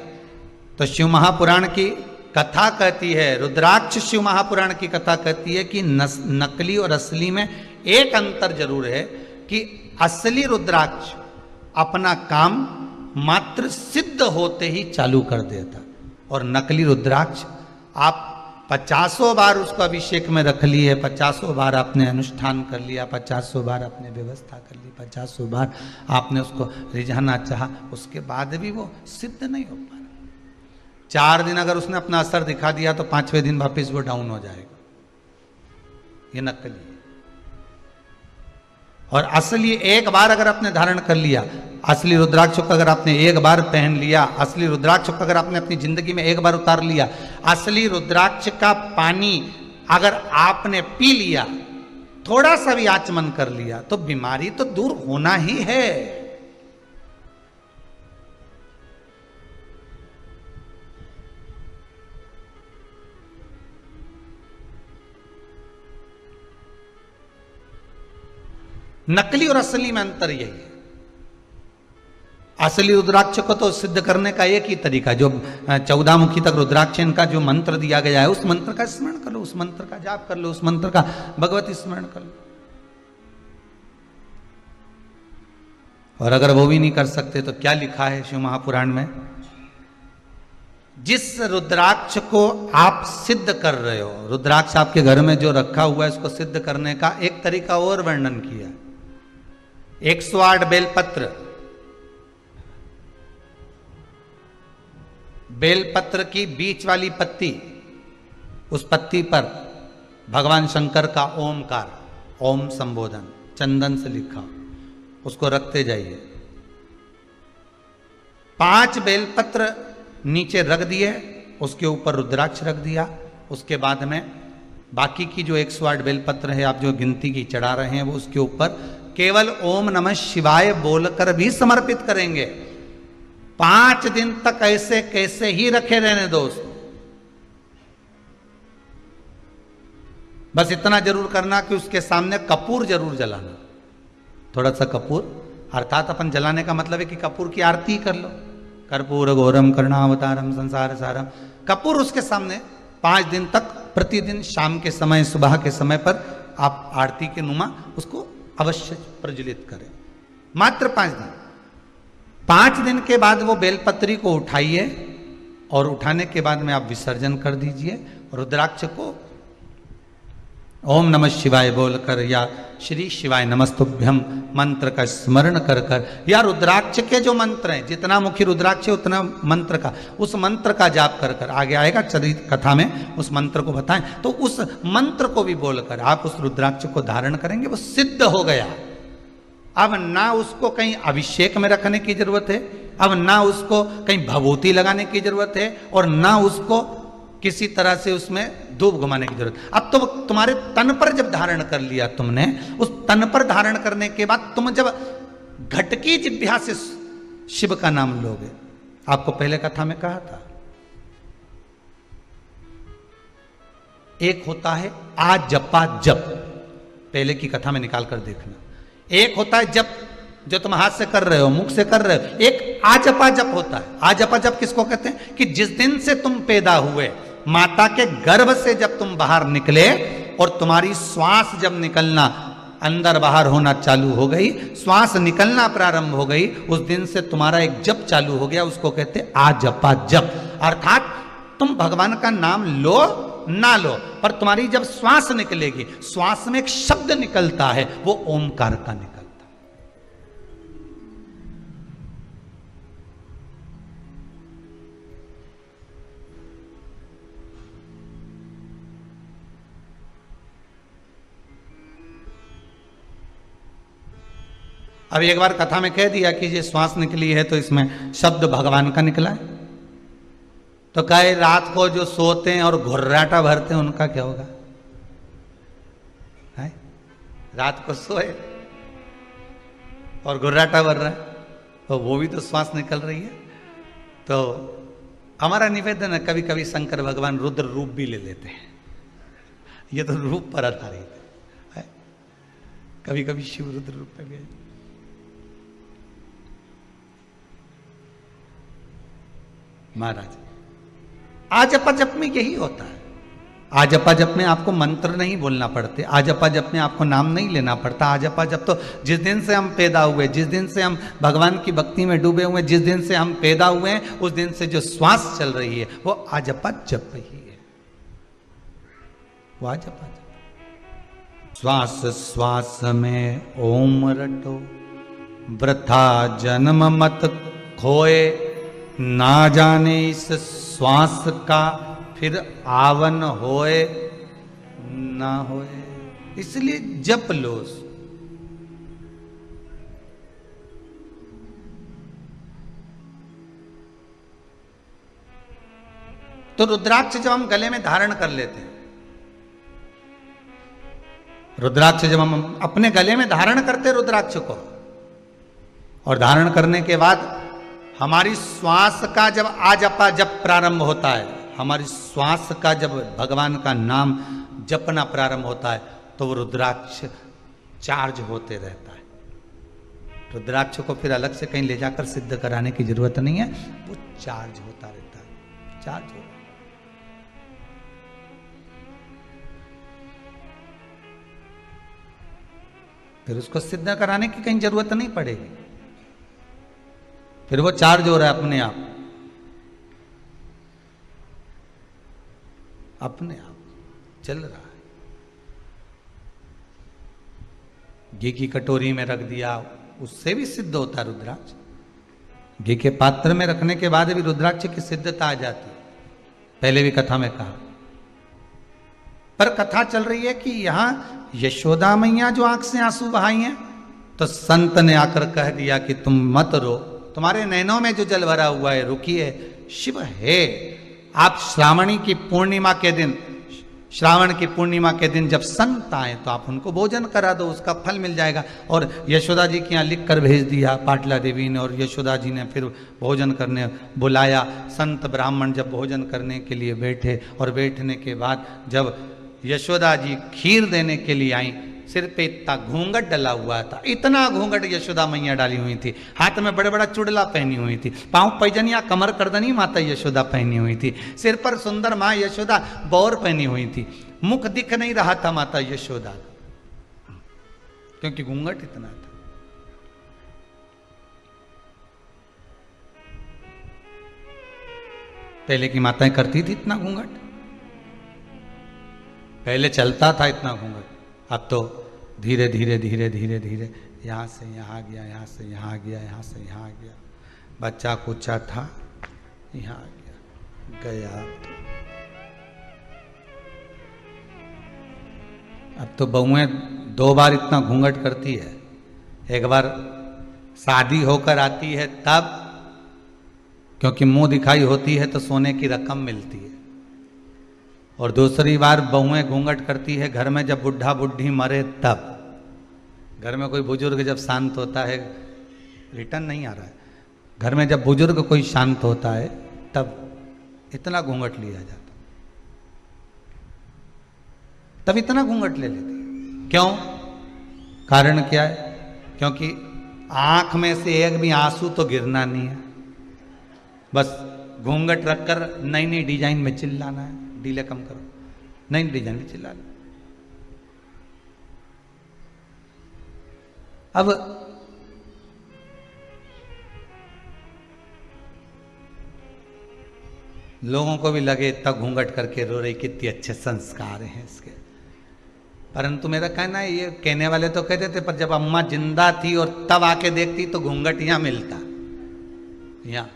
तो शिव महापुराण की कथा कहती है, रुद्राक्ष शिव महापुराण की कथा कहती है कि नकली और असली में एक अंतर जरूर है कि असली रुद्राक्ष अपना काम मात्र सिद्ध होते ही चालू कर देता, और नकली रुद्राक्ष आप 50 बार उसको अभिषेक में रख लिए, 50 बार आपने अनुष्ठान कर लिया, 50 बार आपने व्यवस्था कर ली, 50 बार आपने उसको रिझाना चाहा, उसके बाद भी वो सिद्ध नहीं हो पा रहा। 4 दिन अगर उसने अपना असर दिखा दिया तो 5वें दिन वापस वो डाउन हो जाएगा। ये नकली है। और असली एक बार अगर आपने धारण कर लिया, असली रुद्राक्ष को अगर आपने एक बार पहन लिया, असली रुद्राक्ष को अगर आपने अपनी जिंदगी में एक बार उतार लिया, असली रुद्राक्ष का पानी अगर आपने पी लिया, थोड़ा सा भी आचमन कर लिया, तो बीमारी तो दूर होना ही है। नकली और असली में अंतर यही है। असली रुद्राक्ष को तो सिद्ध करने का एक ही तरीका, जो 14 मुखी तक रुद्राक्ष का जो मंत्र दिया गया है, उस मंत्र का स्मरण कर लो, उस मंत्र का जाप कर लो, उस मंत्र का भगवती स्मरण कर लो। और अगर वो भी नहीं कर सकते तो क्या लिखा है शिव महापुराण में? जिस रुद्राक्ष को आप सिद्ध कर रहे हो, रुद्राक्ष आपके घर में जो रखा हुआ है, उसको सिद्ध करने का एक तरीका और वर्णन किया। 108 बेलपत्र, बेलपत्र की बीच वाली पत्ती, उस पत्ती पर भगवान शंकर का ओमकार, ओम संबोधन चंदन से लिखा, उसको रखते जाइए। 5 बेलपत्र नीचे रख दिए, उसके ऊपर रुद्राक्ष रख दिया। उसके बाद में बाकी की जो 108 बेलपत्र है, आप जो गिनती की चढ़ा रहे हैं, वो उसके ऊपर केवल ओम नमः शिवाय बोलकर भी समर्पित करेंगे। 5 दिन तक ऐसे कैसे ही रखे रहने दो उसको। बस इतना जरूर करना कि उसके सामने कपूर जरूर जलाना, थोड़ा सा कपूर, अर्थात अपन जलाने का मतलब है कि कपूर की आरती कर लो। कर्पूर घोरम करुणावतारम संसार सारम, कपूर उसके सामने 5 दिन तक प्रतिदिन शाम के समय, सुबह के समय पर आप आरती के नुमा उसको अवश्य प्रज्वलित करें। मात्र 5 दिन। 5 दिन के बाद वो बेलपत्री को उठाइए, और उठाने के बाद में आप विसर्जन कर दीजिए। रुद्राक्ष को ओम नमः शिवाय बोलकर या श्री शिवाय नमस्तुभ्यम मंत्र का स्मरण कर कर, या रुद्राक्ष के जो मंत्र हैं, जितना मुखी रुद्राक्ष है उतना मंत्र का, उस मंत्र का जाप कर कर, आगे आएगा चरित कथा में उस मंत्र को बताएं, तो उस मंत्र को भी बोलकर आप उस रुद्राक्ष को धारण करेंगे। वो सिद्ध हो गया। अब ना उसको कहीं अभिषेक में रखने की जरूरत है, अब ना उसको कहीं भभूति लगाने की जरूरत है, और ना उसको किसी तरह से उसमें धूप घुमाने की जरूरत। अब तो तुम्हारे तन पर जब धारण कर लिया तुमने, उस तन पर धारण करने के बाद तुम जब घटकी जिह्वा से शिव का नाम लोगे, आपको पहले कथा में कहा था, एक होता है आ जपा जप, पहले की कथा में निकाल कर देखना। एक होता है जप, जो तुम हाथ से कर रहे हो, मुख से कर रहे हो। एक आजपा जप होता है। आजपा जप किसको कहते हैं? कि जिस दिन से तुम पैदा हुए, माता के गर्भ से जब तुम बाहर निकले और तुम्हारी श्वास जब निकलना, अंदर बाहर होना चालू हो गई, श्वास निकलना प्रारंभ हो गई, उस दिन से तुम्हारा एक जप चालू हो गया, उसको कहते हैं आजपा जप। अर्थात तुम भगवान का नाम लो ना लो, पर तुम्हारी जब श्वास निकलेगी, श्वास में एक शब्द निकलता है, वो ओमकार का निकलता है। अब एक बार कथा में कह दिया कि ये श्वास निकली है तो इसमें शब्द भगवान का निकला है, तो कहे रात को जो सोते हैं और घुर्राटा भरते हैं उनका क्या होगा? है? रात को सोए और घुर्राटा भर रहा है, तो वो भी तो श्वास निकल रही है। तो हमारा निवेदन है, कभी कभी शंकर भगवान रुद्र रूप भी ले लेते हैं, ये तो रूप पर आधारित है। कभी कभी शिव रुद्र रूप पे भी महाराज आजपा जप में यही होता है। आजपा जप में आपको मंत्र नहीं बोलना पड़ते, आजपा जप में आपको नाम नहीं लेना पड़ता। आजपा जप तो जिस दिन से हम पैदा हुए, जिस दिन से हम भगवान की भक्ति में डूबे हुए, जिस दिन से हम पैदा हुए हैं, उस दिन से जो श्वास चल रही है वो आजपा जप ही है, वो आजपा जप। श्वास श्वास में ओम रटो, वृथा जन्म मत खोए, ना जाने इस श्वास का फिर आवन होए ना होए। इसलिए जप लो। तो रुद्राक्ष जब हम गले में धारण कर लेते हैं, रुद्राक्ष जब हम अपने गले में धारण करते हैं रुद्राक्ष को, और धारण करने के बाद हमारी श्वास का जब आजपा जप प्रारंभ होता है, हमारी श्वास का जब भगवान का नाम जपना प्रारंभ होता है, तो वो रुद्राक्ष चार्ज होते रहता है। रुद्राक्ष को फिर अलग से कहीं ले जाकर सिद्ध कराने की जरूरत नहीं है, वो चार्ज होता रहता है, चार्ज होता है। फिर उसको सिद्ध कराने की कहीं जरूरत नहीं पड़ेगी, फिर वो चार्ज हो रहा है अपने आप, अपने आप चल रहा है। घी की कटोरी में रख दिया, उससे भी सिद्ध होता है रुद्राक्ष। घी के पात्र में रखने के बाद भी रुद्राक्ष की सिद्धता आ जाती है, पहले भी कथा में कहा। पर कथा चल रही है कि यहां यशोदा मैया जो आंख से आंसू बहाई हैं, तो संत ने आकर कह दिया कि तुम मत रो, तुम्हारे नैनों में जो जल भरा हुआ है रुकिए। शिव है, आप श्रावणी की पूर्णिमा के दिन, श्रावण की पूर्णिमा के दिन जब संत आए तो आप उनको भोजन करा दो, उसका फल मिल जाएगा। और यशोदा जी के यहाँ लिख कर भेज दिया पाटला देवी ने, और यशोदा जी ने फिर भोजन करने बुलाया। संत ब्राह्मण जब भोजन करने के लिए बैठे, और बैठने के बाद जब यशोदा जी खीर देने के लिए आई, सिर पे इतना घूंघट डला हुआ था, इतना घूंघट यशोदा मैया डाली हुई थी, हाथ में बड़े बड़ा चुड़ला पहनी हुई थी, पांव पैजनिया कमर करदनी माता यशोदा पहनी हुई थी, सिर पर सुंदर माँ यशोदा बौर पहनी हुई थी, मुख दिख नहीं रहा था माता यशोदा, क्योंकि घूंघट इतना था। पहले की माताएं करती थी इतना घूंघट, पहले चलता था इतना घूंघट, अब तो धीरे धीरे धीरे धीरे धीरे यहाँ से यहाँ गया, यहाँ से यहाँ गया, यहाँ से यहाँ गया। बच्चा कुचा था, यहाँ आ गया, गया। अब तो बहुएं 2 बार इतना घूंघट करती है। एक बार शादी होकर आती है तब, क्योंकि मुंह दिखाई होती है तो सोने की रकम मिलती है, और दूसरी बार बहुएं घूंघट करती है घर में जब बुढ़ा बुढ़ी मरे तब। घर में कोई बुजुर्ग जब शांत होता है, रिटर्न नहीं आ रहा है, घर में जब बुजुर्ग कोई शांत होता है तब इतना घूंघट लिया जाता, तब इतना घूंघट ले लेती है। क्यों? कारण क्या है? क्योंकि आंख में से एक भी आंसू तो गिरना नहीं है, बस घूंघट रखकर नई नई डिजाइन में चिल्लाना है, डीले कम करो, नई डिजाइन में चिल्लाना। अब लोगों को भी लगे तब घूंघट करके रो रही, कितने अच्छे संस्कार हैं इसके। परंतु मेरा कहना है, ये कहने वाले तो कहते थे, पर जब अम्मा जिंदा थी और तब आके देखती तो घूंघट यहां मिलता, यहां।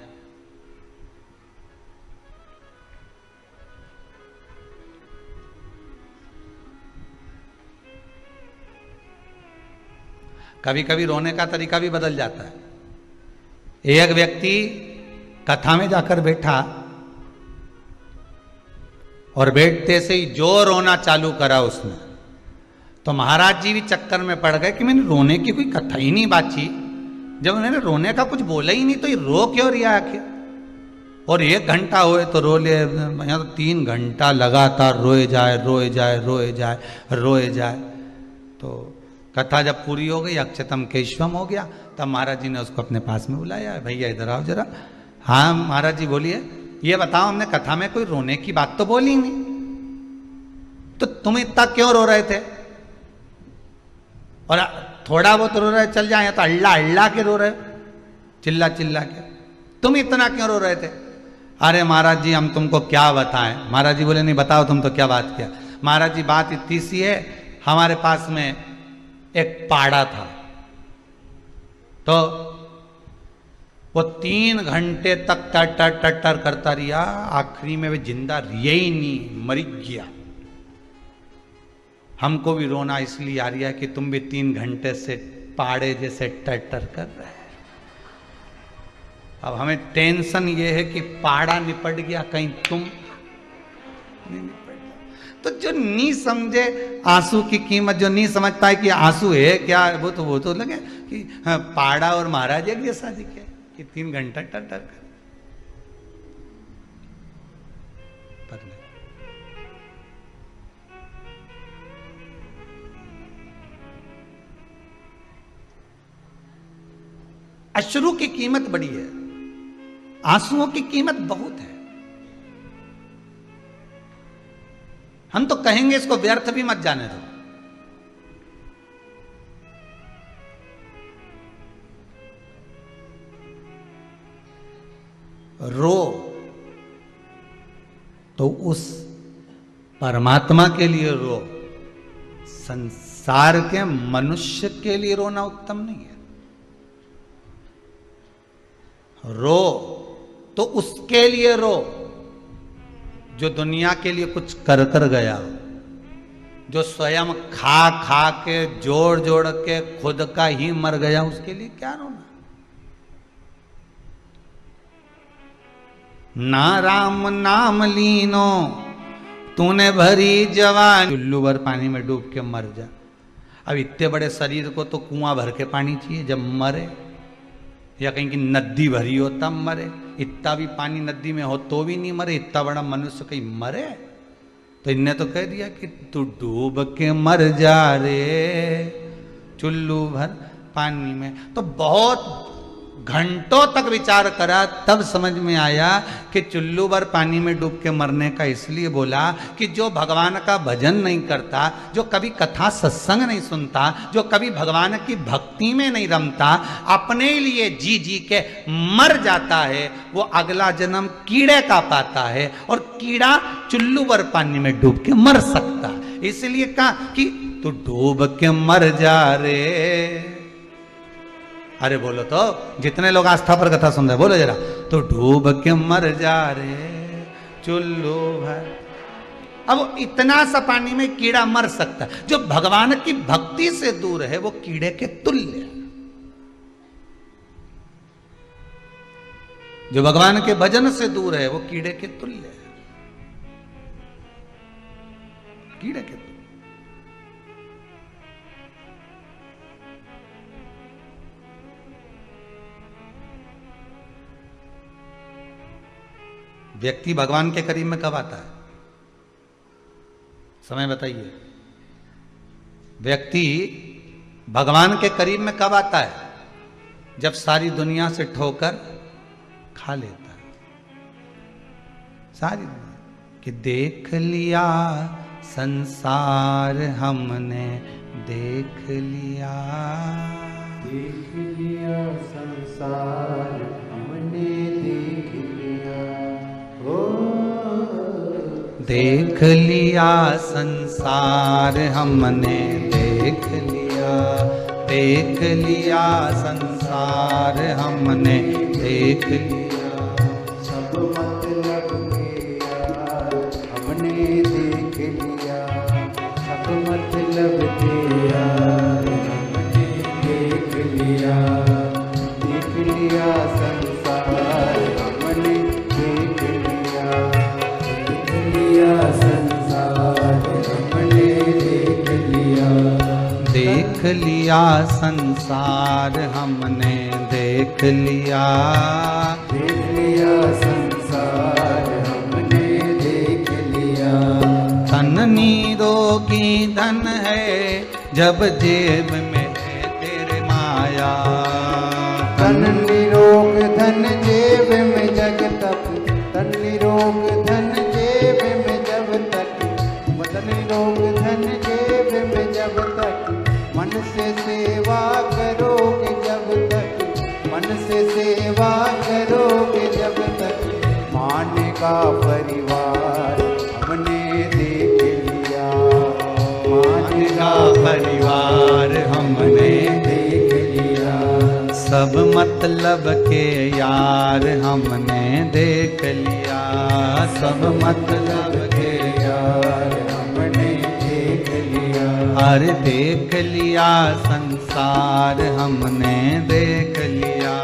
कभी कभी रोने का तरीका भी बदल जाता है। एक व्यक्ति कथा में जाकर बैठा और बैठते से ही जो रोना चालू करा उसने, तो महाराज जी भी चक्कर में पड़ गए कि मैंने रोने की कोई कथा ही नहीं बाची, जब उन्होंने रोने का कुछ बोला ही नहीं तो ये रो क्यों रिया आखिर। और 1 घंटा हुए तो रो ले, यहाँ तो 3 घंटा लगातार रोए जाए रोए जाए रोए जाए रोए जाए। तो कथा जब पूरी हो गई, अक्षतम केशवम हो गया, तब महाराज जी ने उसको अपने पास में बुलाया, भैया इधर आओ जरा। हाँ महाराज जी बोलिए। ये बताओ, हमने कथा में कोई रोने की बात तो बोली नहीं, तो तुम इतना क्यों रो रहे थे? और थोड़ा बहुत रो रहे चल जाए तो अल्लाह अल्लाह के रो रहे, चिल्ला चिल्ला के, तुम इतना क्यों रो रहे थे? अरे महाराज जी हम तुमको क्या बताएं। महाराज जी बोले नहीं बताओ तुम तो क्या बात किया। महाराज जी बात इतनी सी है, हमारे पास में एक पाड़ा था, तो वो 3 घंटे तक टर टर टर करता रहा, आखिरी में वे जिंदा रिया ही नहीं, मर गया। हमको भी रोना इसलिए आ रहा है कि तुम भी 3 घंटे से पाड़े जैसे टर टर कर रहे हैं। अब हमें टेंशन ये है कि पाड़ा निपट गया, कहीं तुम नहीं निपट गया। तो जो नहीं समझे आंसू की कीमत, जो नहीं समझ पाए कि आंसू है क्या, वो तो लगे कि हाँ, पाड़ा और महाराज एक जैसा दिखे कि 3 घंटा टर टर कर। पर नहीं, अश्रु की कीमत बड़ी है, आंसुओं की कीमत बहुत है। हम तो कहेंगे इसको व्यर्थ भी मत जाने दो। रो तो उस परमात्मा के लिए रो, संसार के मनुष्य के लिए रोना उत्तम नहीं है। रो तो उसके लिए रो जो दुनिया के लिए कुछ कर कर गया, जो स्वयं खा खा के जोड़ जोड़ के खुद का ही मर गया, उसके लिए क्या रोना। ना राम नाम लीनो तूने भरी जवानी, चुल्लू भर पानी में डूब के मर जा। अब इतने बड़े शरीर को तो कुआं भर के पानी चाहिए जब मरे, या कहीं की नदी भरी हो तब मरे। इतना भी पानी नदी में हो तो भी नहीं मरे, इतना बड़ा मनुष्य कहीं मरे? तो इनने तो कह दिया कि तू डूब के मर जा रे चुल्लू भर पानी में। तो बहुत घंटों तक विचार करा, तब समझ में आया कि चुल्लू भर पानी में डूब के मरने का इसलिए बोला कि जो भगवान का भजन नहीं करता, जो कभी कथा सत्संग नहीं सुनता, जो कभी भगवान की भक्ति में नहीं रमता, अपने लिए जी जी के मर जाता है, वो अगला जन्म कीड़े का पाता है, और कीड़ा चुल्लू भर पानी में डूब के मर सकता। इसलिए कहा कि तू डूब के मर जा रे। अरे बोलो तो, जितने लोग आस्था पर कथा सुन रहे बोलो जरा, तो डूब के मर जा रे चुल्लू भर। अब इतना सा पानी में कीड़ा मर सकता है, जो भगवान की भक्ति से दूर है वो कीड़े के तुल्य है। जो भगवान के भजन से दूर है वो कीड़े के तुल्य है, कीड़े के तुल्य। व्यक्ति भगवान के करीब में कब आता है? समय बताइए। व्यक्ति भगवान के करीब में कब आता है? जब सारी दुनिया से ठोकर खा लेता है, सारी दुनिया कि देख लिया संसार हमने, देख लिया संसार हमने, देख लिया, देख लिया संसार हमने, देख लिया, देख लिया संसार हमने, देख लिया, सब मतलब के यार हमने देख लिया, सब मतलब के यार हमने देख लिया, देख लिया संसार हमने, देख लिया, देख लिया संसार हमने, देख लिया, देख लिया संसार हमने, देख लिया, देख लिया संसार हमने, देख लिया। धन निरोगी धन है जब जेब में है तेरे माया, धन निरोग धन जेब में जग तक, धन करोगे जब तक, मन से सेवा करोगे जब तक, मानेगा परिवार हमने देख लिया, मानेगा परिवार हमने देख लिया। सब मतलब के यार हमने देख लिया, सब मतलब के यार हमने देख लिया। अरे देख लिया संसार हमने देख लिया,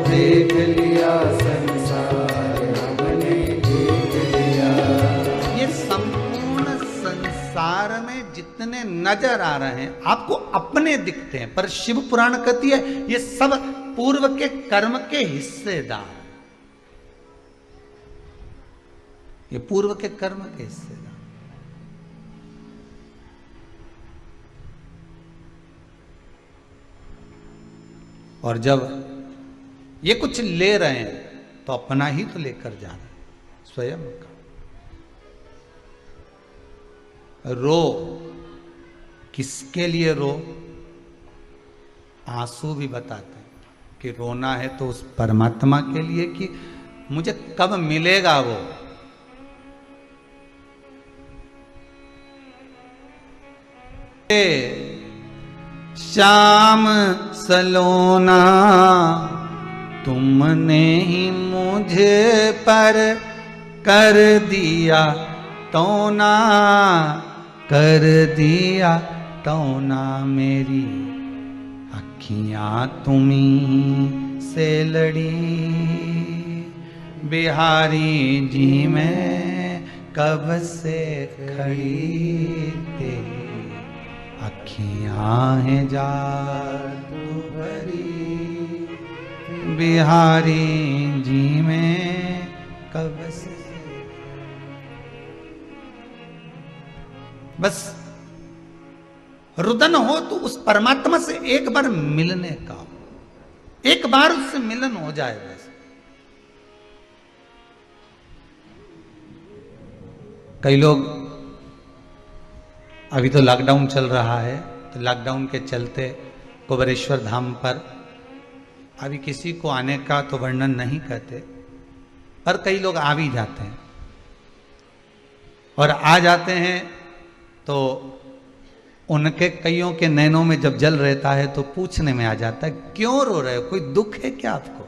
देख लिया संसार हमने देख लिया। ये संपूर्ण संसार में जितने नजर आ रहे हैं आपको अपने दिखते हैं, पर शिव पुराण कहती है ये सब पूर्व के कर्म के हिस्सेदार, ये पूर्व के कर्म के हिस्सेदार। और जब ये कुछ ले रहे हैं तो अपना ही तो लेकर जा रहे हैं, स्वयं का। रो, किसके लिए रो? आंसू भी बताते हैं कि रोना है तो उस परमात्मा के लिए कि मुझे कब मिलेगा वो। श्याम सलोना तुमने ही मुझे पर कर दिया तो ना, कर दिया तो ना, मेरी अखियां तुम्हीं से लड़ी। बिहारी जी मैं कब से खड़ी तेरी अखियां हैं जादू भरी। बिहारी जी मैं कब से, बस रुदन हो तो उस परमात्मा से एक बार मिलने का, एक बार उससे मिलन हो जाए बस। कई लोग, अभी तो लॉकडाउन चल रहा है, तो लॉकडाउन के चलते कुबेरेश्वर धाम पर अभी किसी को आने का तो वर्णन नहीं करते, पर कई लोग आ भी जाते हैं। और आ जाते हैं तो उनके कईयों के नैनों में जब जल रहता है तो पूछने में आ जाता है, क्यों रो रहे हो? कोई दुख है क्या आपको?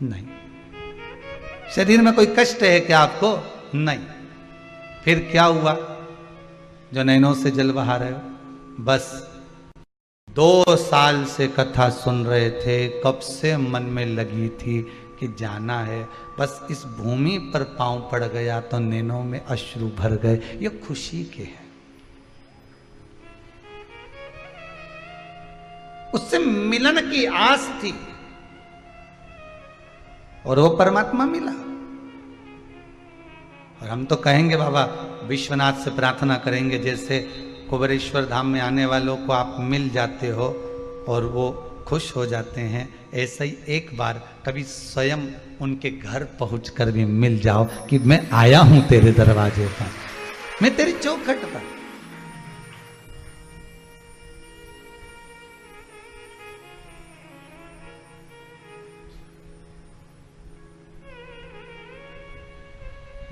नहीं। शरीर में कोई कष्ट है क्या आपको? नहीं। फिर क्या हुआ जो नैनों से जल बहा रहे हो? बस 2 साल से कथा सुन रहे थे, कब से मन में लगी थी कि जाना है, बस इस भूमि पर पांव पड़ गया तो नैनों में अश्रु भर गए। ये खुशी के हैं, उससे मिलन की आस थी और वो परमात्मा मिला। और हम तो कहेंगे बाबा विश्वनाथ से प्रार्थना करेंगे, जैसे कुबेरेश्वर धाम में आने वालों को आप मिल जाते हो और वो खुश हो जाते हैं, ऐसा ही एक बार कभी स्वयं उनके घर पहुंचकर भी मिल जाओ कि मैं आया हूं तेरे दरवाजे पर, मैं तेरी चौखट पर।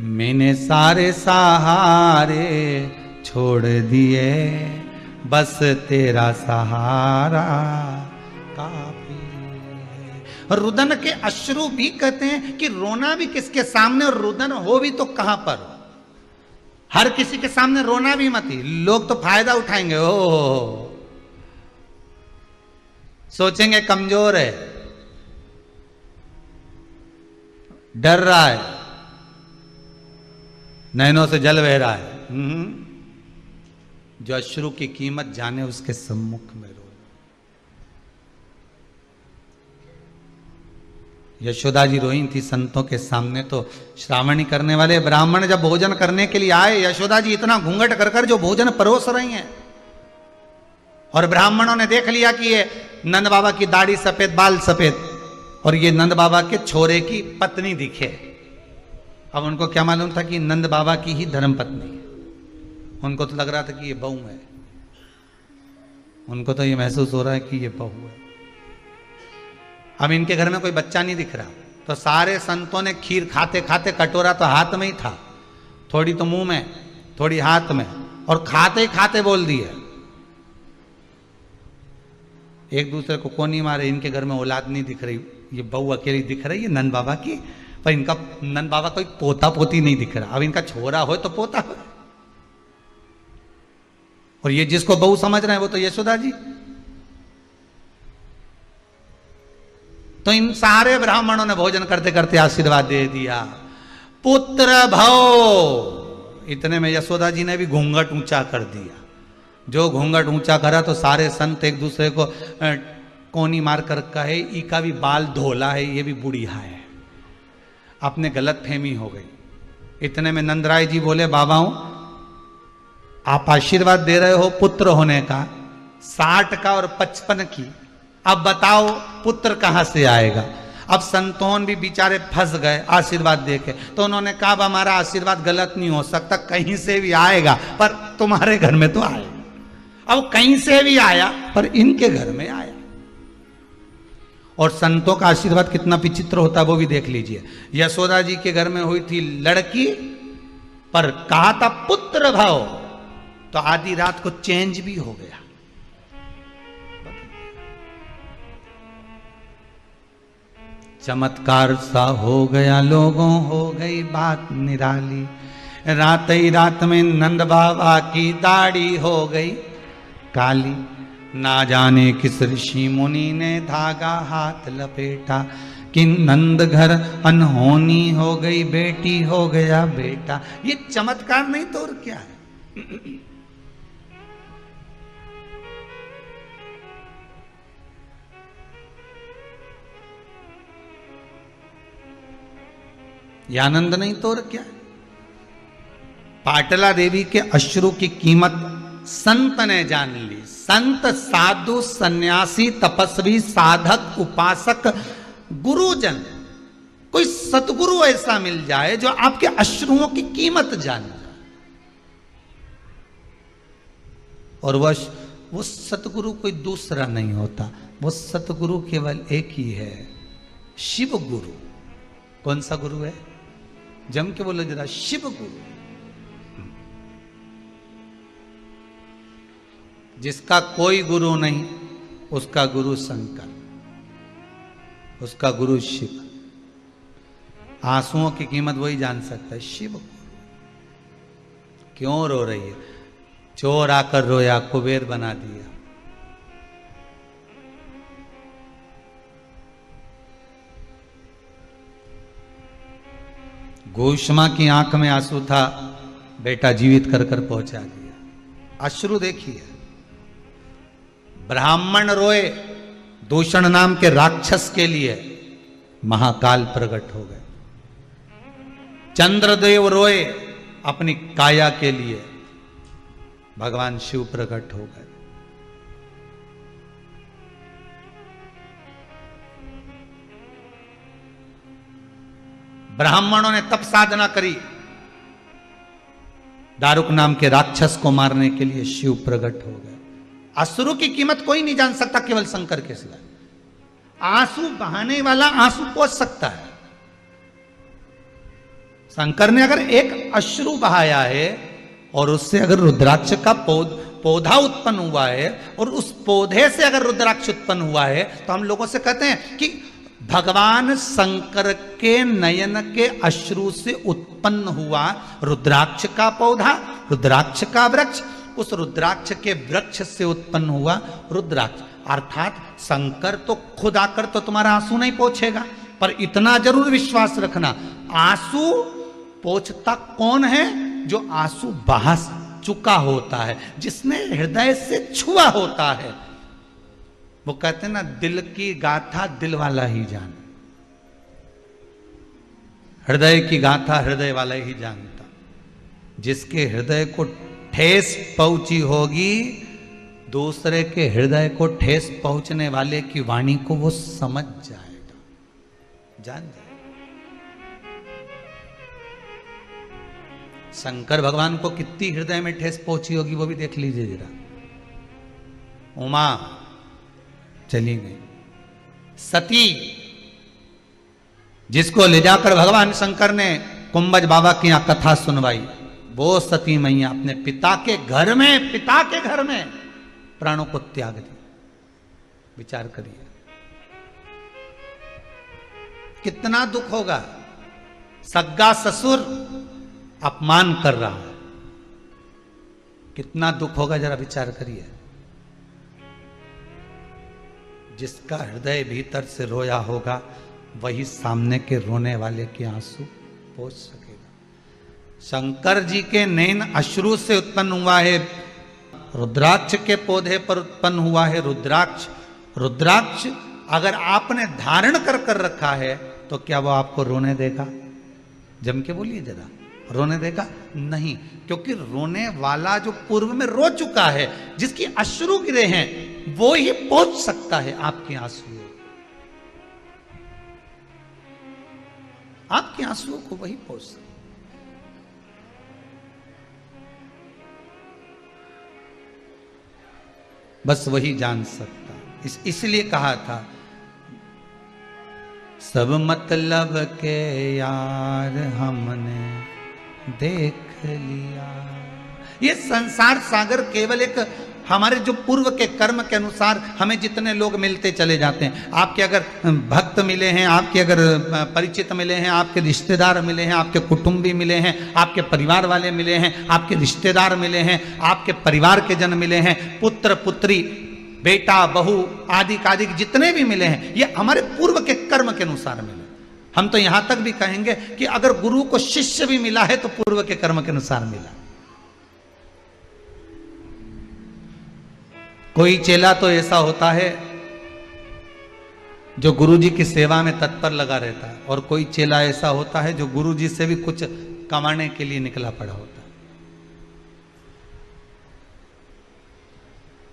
मैंने सारे सहारे छोड़ दिए, बस तेरा सहारा काफी है। रुदन के अश्रु भी कहते हैं कि रोना भी किसके सामने, और रुदन हो भी तो कहां पर? हर किसी के सामने रोना भी मत ही, लोग तो फायदा उठाएंगे। ओ सोचेंगे कमजोर है, डर रहा है, नैनों से जल बह रहा है। जो अश्रु की कीमत जाने उसके सम्मुख में रो। यशोदा जी रोई थी संतों के सामने, तो श्रावणी करने वाले ब्राह्मण जब भोजन करने के लिए आए, यशोदा जी इतना घूंघट कर कर जो भोजन परोस रही हैं, और ब्राह्मणों ने देख लिया कि ये नंद बाबा की दाढ़ी सफेद, बाल सफेद, और ये नंद बाबा के छोरे की पत्नी दिखे। अब उनको क्या मालूम था कि नंद बाबा की ही धर्म पत्नी है, उनको तो लग रहा था कि ये बहू है। उनको तो ये महसूस हो रहा है कि ये बहू है। अब इनके घर में कोई बच्चा नहीं दिख रहा, तो सारे संतों ने खीर खाते खाते, कटोरा तो हाथ में ही था, थोड़ी तो मुंह में, थोड़ी हाथ में, और खाते ही खाते बोल दिए। एक दूसरे को कोनी मारे, इनके घर में औलाद नहीं दिख रही, ये बहू अकेली दिख रही है नंद बाबा की, पर इनका नंद बाबा कोई पोता पोती नहीं दिख रहा। अब इनका छोरा हो तो पोता हो, और ये जिसको बहू समझ रहे हैं वो तो यशोदा जी। तो इन सारे ब्राह्मणों ने भोजन करते करते आशीर्वाद दे दिया, पुत्र भव। इतने में यशोदा जी ने भी घूंघट ऊंचा कर दिया। जो घूंघट ऊंचा करा तो सारे संत एक दूसरे को कोनी मार कर कहे, इका भी बाल धोला है, ये भी बुढ़िया है। आपने गलत फहमी हो गई। इतने में नंदराय जी बोले, बाबाओं आप आशीर्वाद दे रहे हो पुत्र होने का, 60 का और 55 की, अब बताओ पुत्र कहां से आएगा। अब संतोन भी बेचारे फंस गए आशीर्वाद देके, तो उन्होंने कहा अब हमारा आशीर्वाद गलत नहीं हो सकता, कहीं से भी आएगा, पर तुम्हारे घर में तो आएगा। अब कहीं से भी आया, पर इनके घर में आया। और संतों का आशीर्वाद कितना विचित्र होता है वो भी देख लीजिए। यशोदा जी के घर में हुई थी लड़की, पर कहा था पुत्र भव, तो आधी रात को चेंज भी हो गया। चमत्कार सा हो गया, लोगों हो गई बात निराली। रात ही रात में नंद बाबा की दाढ़ी हो गई काली। ना जाने किस ऋषि मुनि ने धागा हाथ लपेटा, कि नंद घर अनहोनी हो गई, बेटी हो गया बेटा। ये चमत्कार नहीं तो और क्या है। ये आनंद नहीं तो और क्या है। पाटला देवी के अश्रु की कीमत संत ने जान ली। संत, साधु, सन्यासी, तपस्वी, साधक, उपासक, गुरुजन, कोई सतगुरु ऐसा मिल जाए जो आपके अश्रुओं की कीमत जान जाए। और वो सतगुरु कोई दूसरा नहीं होता, वो सतगुरु केवल एक ही है, शिव गुरु। कौन सा गुरु है? जम के बोलो जरा, शिव गुरु। जिसका कोई गुरु नहीं, उसका गुरु शंकर, उसका गुरु शिव। आंसुओं की कीमत वही जान सकता है, शिव गुरु। क्यों रो रही है? चोर आकर रोया, कुबेर बना दिया। घोषमा की आंख में आंसू था, बेटा जीवित कर कर पहुंचा दिया। अश्रु देखिए। ब्राह्मण रोए दूषण नाम के राक्षस के लिए, महाकाल प्रकट हो गए। चंद्रदेव रोए अपनी काया के लिए, भगवान शिव प्रकट हो गए। ब्राह्मणों ने तप साधना करी, दारुक नाम के राक्षस को मारने के लिए शिव प्रकट हो गए। असुरों की कीमत कोई नहीं जान सकता, केवल शंकर के सिवाय। आंसू बहाने वाला आंसू पोंछ सकता है। शंकर ने अगर एक अश्रु बहाया है और उससे अगर रुद्राक्ष का पौधा उत्पन्न हुआ है, और उस पौधे से अगर रुद्राक्ष उत्पन्न हुआ है, तो हम लोगों से कहते हैं कि भगवान शंकर के नयन के अश्रु से उत्पन्न हुआ रुद्राक्ष का पौधा, रुद्राक्ष का वृक्ष, उस रुद्राक्ष के वृक्ष से उत्पन्न हुआ रुद्राक्ष। अर्थात शंकर तो खुद आकर तो तुम्हारा आंसू नहीं पोंछेगा, पर इतना जरूर विश्वास रखना, आंसू पोंछता कौन है? जो आंसू बहा चुका होता है, जिसने हृदय से छुआ होता है। वो कहते हैं ना, दिल की गाथा दिल वाला ही जाने, हृदय की गाथा हृदय वाला ही जानता। जिसके हृदय को ठेस पहुंची होगी, दूसरे के हृदय को ठेस पहुंचने वाले की वाणी को वो समझ जाएगा, जान जाएगा। शंकर भगवान को कितनी हृदय में ठेस पहुंची होगी वो भी देख लीजिए जरा। उमा चली गई। सती, जिसको ले जाकर भगवान शंकर ने कुंभज बाबा की यहां कथा सुनवाई, वो सती मैया अपने पिता के घर में प्राणों को त्याग दी। विचार करिए कितना दुख होगा। सग्गा ससुर अपमान कर रहा है, कितना दुख होगा, जरा विचार करिए। जिसका हृदय भीतर से रोया होगा वही सामने के रोने वाले के आंसू पोंछ सकेगा। शंकर जी के नैन अश्रु से उत्पन्न हुआ है, रुद्राक्ष के पौधे पर उत्पन्न हुआ है रुद्राक्ष। रुद्राक्ष अगर आपने धारण कर रखा है तो क्या वो आपको रोने देगा? जम के बोलिए जरा, रोने देगा? नहीं, क्योंकि रोने वाला जो पूर्व में रो चुका है, जिसकी अश्रु गिरे हैं, वो ही पहुंच सकता है आपके आंसुओं, आपके आंसुओं को वही पहुंच सकता। बस वही जान सकता। इसलिए कहा था सब मतलब के यार हमने देख लिया। ये संसार सागर केवल एक हमारे जो पूर्व के कर्म के अनुसार हमें जितने लोग मिलते चले जाते हैं। आपके अगर भक्त मिले हैं, आपके अगर परिचित मिले हैं, आपके रिश्तेदार मिले हैं, आपके कुटुंबी मिले हैं, आपके परिवार वाले मिले हैं, आपके रिश्तेदार मिले हैं, आपके परिवार के जन मिले हैं, पुत्र पुत्री बेटा बहू आदि कादिक जितने भी मिले हैं, ये हमारे पूर्व के कर्म के अनुसार मिले। हम तो यहां तक भी कहेंगे कि अगर गुरु को शिष्य भी मिला है तो पूर्व के कर्म के अनुसार मिला। कोई चेला तो ऐसा होता है जो गुरुजी की सेवा में तत्पर लगा रहता है, और कोई चेला ऐसा होता है जो गुरुजी से भी कुछ कमाने के लिए निकला पड़ा होता है।